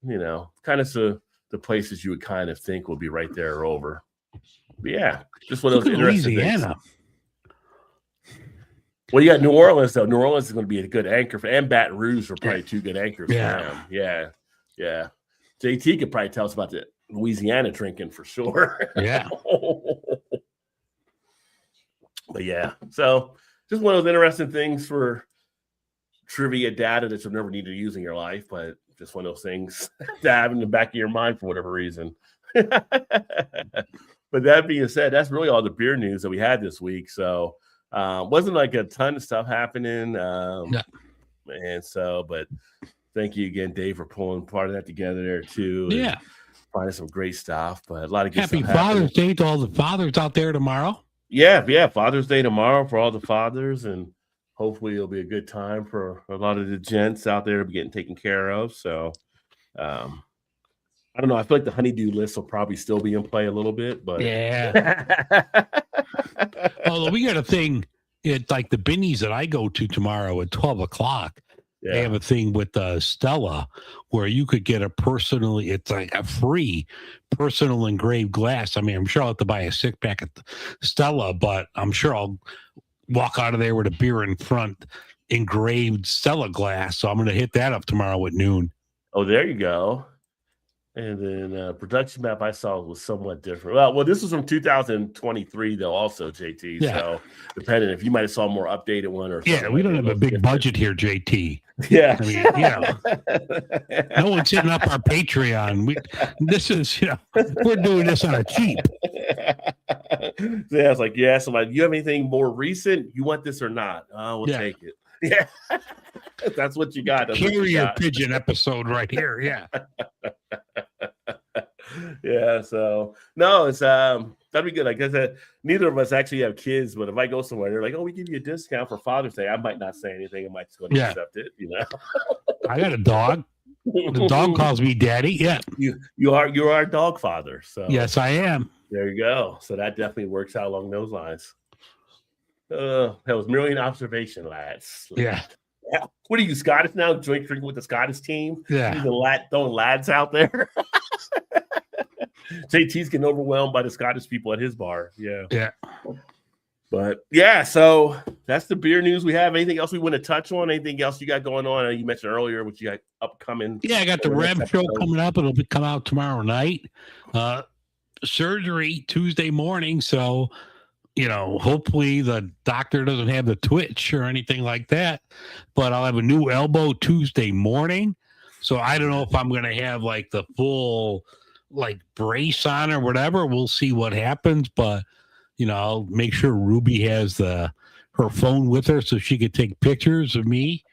kind of the places you would kind of think will be right there or over. But yeah, just one of those interesting Louisiana things. Well, you got New Orleans, though. New Orleans is going to be a good anchor and Baton Rouge are probably two good anchors for them. Yeah. JT could probably tell us about the Louisiana drinking for sure. Yeah. But yeah, so just one of those interesting things for trivia data that you'll never need to use in your life, but just one of those things to have in the back of your mind for whatever reason. But that being said, that's really all the beer news that we had this week. So wasn't like a ton of stuff happening. And so, but thank you again, Dave, for pulling part of that together there too. Yeah. Finding some great stuff, but a lot of good Happy stuff Father's Day to all the fathers out there tomorrow. Yeah. Father's Day tomorrow for all the fathers, and hopefully it'll be a good time for a lot of the gents out there to be getting taken care of. So, I don't know. I feel like the honeydew list will probably still be in play a little bit, but yeah. Although we got a thing, it's like the Binnies that I go to tomorrow at 12:00. Yeah. They have a thing with Stella where you could get it's like a free personal engraved glass. I mean, I'm sure I'll have to buy a 6-pack at Stella, but I'm sure I'll walk out of there with a beer in front engraved Stella glass. So I'm going to hit that up tomorrow at noon. Oh, there you go. And then production map I saw was somewhat different. Well, this was from 2023 though, also JT. Yeah. So depending if you might have saw a more updated one or Yeah, something we like don't that. have a Looks big different. budget here, JT. Yeah. I mean, no one's hitting up our Patreon. This is, we're doing this on a cheap. Yeah, it's like, somebody, you have anything more recent? You want this or not? We'll Yeah. take it. Yeah. That's what you got. That's what you Carrier got. pigeon episode right here. Yeah. Yeah, so no, it's that'd be good. Like I said, neither of us actually have kids, but if I go somewhere, they're like, "Oh, we give you a discount for Father's Day." I might not say anything. I might just go and accept it. I got a dog. The dog calls me daddy. Yeah. You are a dog father. So Yes, I am. there you go. So that definitely works out along those lines. That was merely an observation, lads. Yeah. What are you, Scottish now? Drinking with the Scottish team? Yeah. He's throwing lads out there. JT's getting overwhelmed by the Scottish people at his bar. Yeah. Yeah. But yeah, so that's the beer news we have. Anything else we want to touch on? Anything else you got going on? You mentioned earlier what you got upcoming. Yeah, I got the Rev show coming up. It'll come out tomorrow night. Surgery Tuesday morning. So, hopefully the doctor doesn't have the twitch or anything like that. But I'll have a new elbow Tuesday morning. So I don't know if I'm going to have like the full brace on or whatever. We'll see what happens. But, I'll make sure Ruby has her phone with her so she could take pictures of me.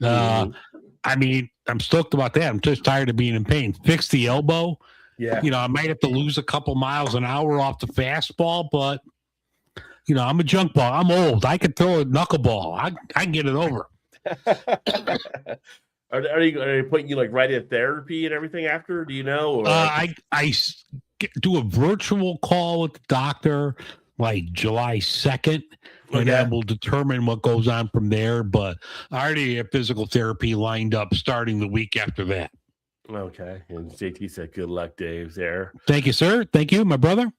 I mean, I'm stoked about that. I'm just tired of being in pain. Fix the elbow. Yeah. I might have to lose a couple miles an hour off the fastball, but I'm a junk ball. I'm old. I can throw a knuckleball. I can get it over. Are they putting you right in therapy and everything after? Do you know? Or I do a virtual call with the doctor July 2nd, and then we'll determine what goes on from there. But I already have physical therapy lined up starting the week after that. Okay. And JT said, good luck, Dave, there. Thank you, sir. Thank you, my brother.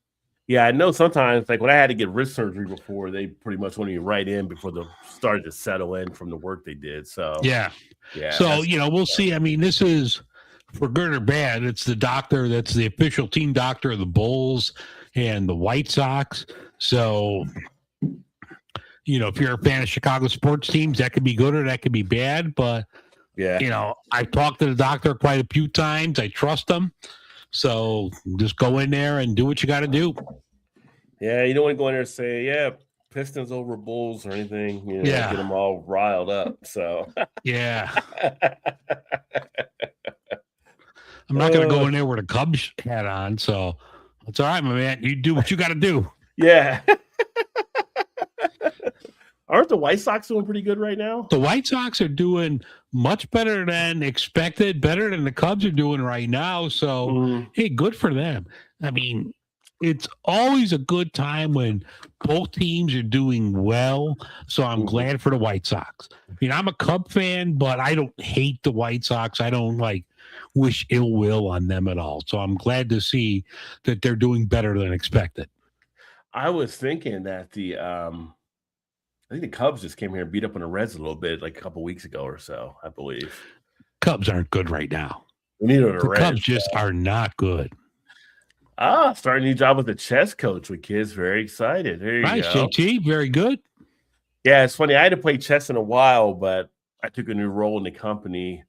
Yeah, I know sometimes, when I had to get wrist surgery before, they pretty much wanted you right in before they started to settle in from the work they did. So, yeah. So, we'll see. I mean, this is, for good or bad, it's the doctor that's the official team doctor of the Bulls and the White Sox. So, if you're a fan of Chicago sports teams, that could be good or that could be bad. But, I've talked to the doctor quite a few times. I trust him. So just go in there and do what you got to do. Yeah, you don't want to go in there and say, Pistons over Bulls or anything. Get them all riled up. So yeah, I'm not going to go in there with a Cubs hat on. So it's all right, my man. You do what you got to do. Yeah. Aren't the White Sox doing pretty good right now? The White Sox are doing much better than expected, better than the Cubs are doing right now. So, hey, good for them. I mean, it's always a good time when both teams are doing well. So I'm glad for the White Sox. I mean, I'm a Cub fan, but I don't hate the White Sox. I don't wish ill will on them at all. So I'm glad to see that they're doing better than expected. I was thinking that I think the Cubs just came here and beat up on the Reds a little bit a couple weeks ago or so, I believe. Cubs aren't good right now. Neither are the Reds. Cubs just are not good. Starting a new job with the chess coach with kids. Very excited. There you nice, go. JT. Very good. Yeah, it's funny. I hadn't played chess in a while, but I took a new role in the company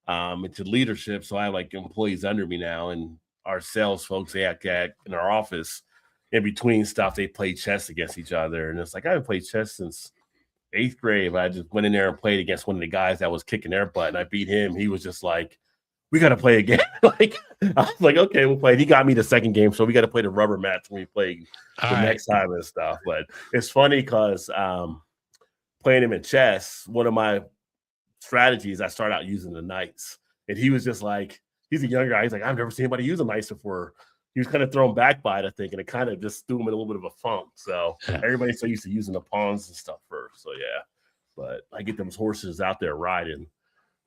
into leadership. So I have employees under me now, and our sales folks, they act in our office. In between stuff, they play chess against each other. And it's I haven't played chess since 8th grade. But I just went in there and played against one of the guys that was kicking their butt. And I beat him. He was just we got to play again. I was okay, we'll play. He got me the second game. So we got to play the rubber match when we play next time and stuff. But it's funny because playing him in chess, one of my strategies, I started out using the knights. And he was just he's a younger guy. He's I've never seen anybody use a knights before. He was kind of thrown back by it, I think, and it kind of just threw him in a little bit of a funk. So everybody's so used to using the pawns and stuff first. So yeah, but I get them horses out there riding.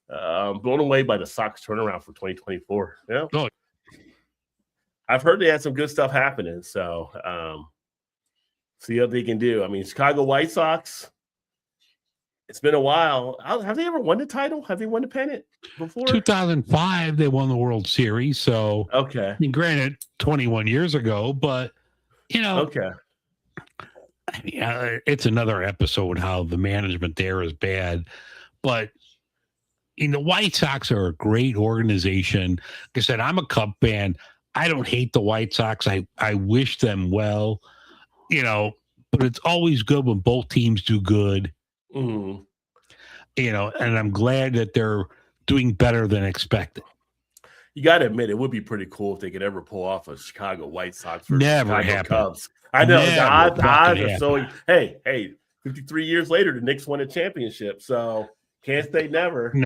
Blown away by the Sox turnaround for 2024. Yeah, I've heard they had some good stuff happening. So see what they can do. I mean, Chicago White Sox. It's been a while. Have they ever won the title? Have they won the pennant before? 2005, they won the World Series. So, Okay. I mean, granted, 21 years ago, but Okay. I mean, it's another episode how the management there is bad. But the White Sox are a great organization. Like I said, I'm a Cub fan. I don't hate the White Sox. I wish them well, but it's always good when both teams do good, Mhm. And I'm glad that they're doing better than expected. You got to admit, it would be pretty cool if they could ever pull off a Chicago White Sox versus Never Chicago happened. Cubs. I know. Never The odds fucking are so. Hey, 53 years later, the Knicks won a championship. So can't say never. No.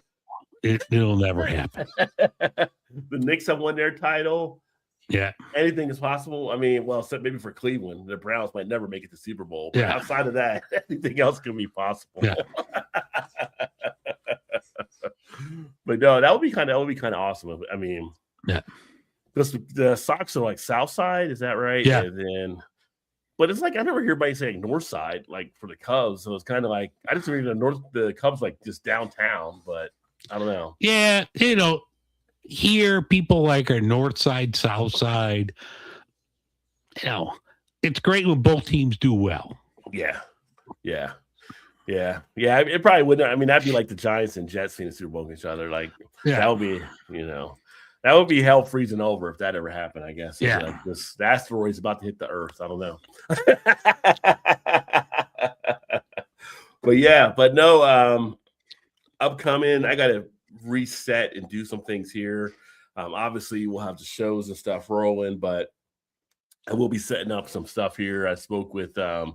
It'll never happen. The Knicks have won their title. Yeah. Anything is possible. I mean, well, except maybe for Cleveland, the Browns might never make it to Super Bowl. But Yeah. outside of that, anything else can be possible. Yeah. But no, that would be kind of awesome. I mean, Yeah. The Sox are like South Side, is that right? Yeah. And then, but it's like I never hear anybody saying North Side, like for the Cubs. So it's kind of like I just read the Cubs like just downtown, but I don't know. Yeah. Here people like our North Side, South Side. It's great when both teams do well. Yeah. It probably wouldn't. I mean, that'd be like the Giants and Jets seeing the Super Bowl against each other. Like that would be, that would be hell freezing over if that ever happened. I guess. Yeah. Like the asteroid's about to hit the Earth. I don't know. But no. Upcoming, I got to reset and do some things here. Obviously, we'll have the shows and stuff rolling, but I will be setting up some stuff here. I spoke with our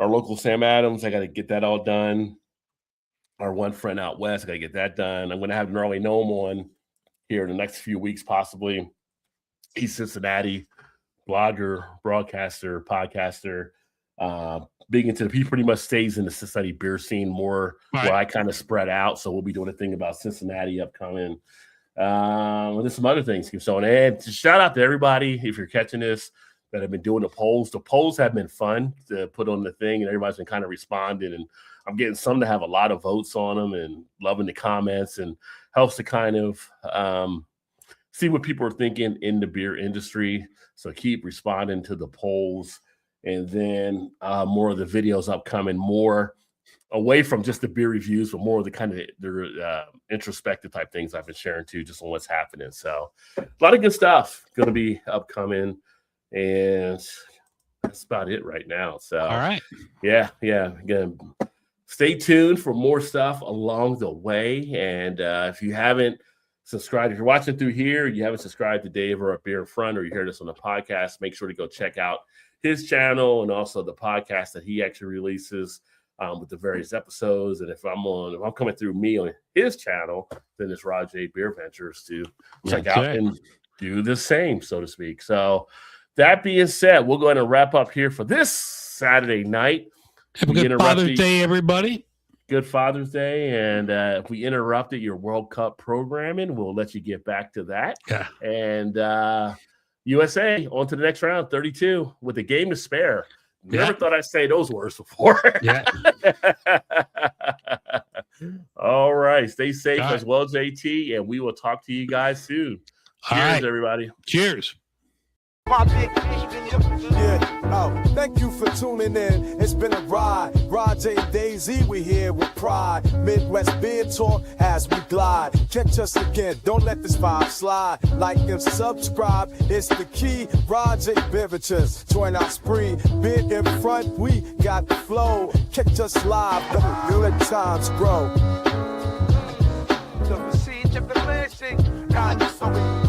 local Sam Adams. I got to get that all done. Our one friend out west, I got to get that done. I'm going to have Gnarly Gnome on here in the next few weeks, possibly. He's Cincinnati blogger, broadcaster, podcaster. Big into he pretty much stays in the Cincinnati beer scene more, Right. where I kind of spread out. So we'll be doing a thing about Cincinnati upcoming. And there's some other things. So, and shout out to everybody if you're catching this that have been doing the polls. The polls have been fun to put on the thing, and everybody's been kind of responding. And I'm getting some that have a lot of votes on them and loving the comments, and helps to kind of see what people are thinking in the beer industry. So keep responding to the polls. And then more of the videos upcoming, more away from just the beer reviews, but more of the kind of the introspective type things I've been sharing too, just on what's happening. So a lot of good stuff going to be upcoming, and that's about it right now. So All right. yeah. Again, stay tuned for more stuff along the way. And if you haven't subscribed, if you're watching through here, you haven't subscribed to Dave or Beer in Front, or you heard us on the podcast, make sure to go check out his channel and also the podcast that he actually releases with the various episodes. And if I'm coming through me on his channel, then it's Rod J Beer Ventures to check That's out it. and do the same, so to speak. So that being said, we'll go ahead and wrap up here for this Saturday night. Have a We good interrupt Father's the- Day, everybody. Good Father's Day. And if we interrupted your World Cup programming, we'll let you get back to that. Yeah. And USA on to the next round, 32, with a game to spare. Never thought I'd say those words before. Yeah. All right. Stay safe All as well, JT, and we will talk to you guys soon. All Cheers, right. everybody. Cheers. Thank you for tuning in. It's been a ride. Rod J and Daisy, we here with pride. Midwest Beer Talk as we glide. Catch us again. Don't let this vibe slide. Like and subscribe. It's the key. Rod J Beverages. Join our spree. Beer in front. We got the flow. Catch us live. Let times grow. The siege of the blessing. God, so we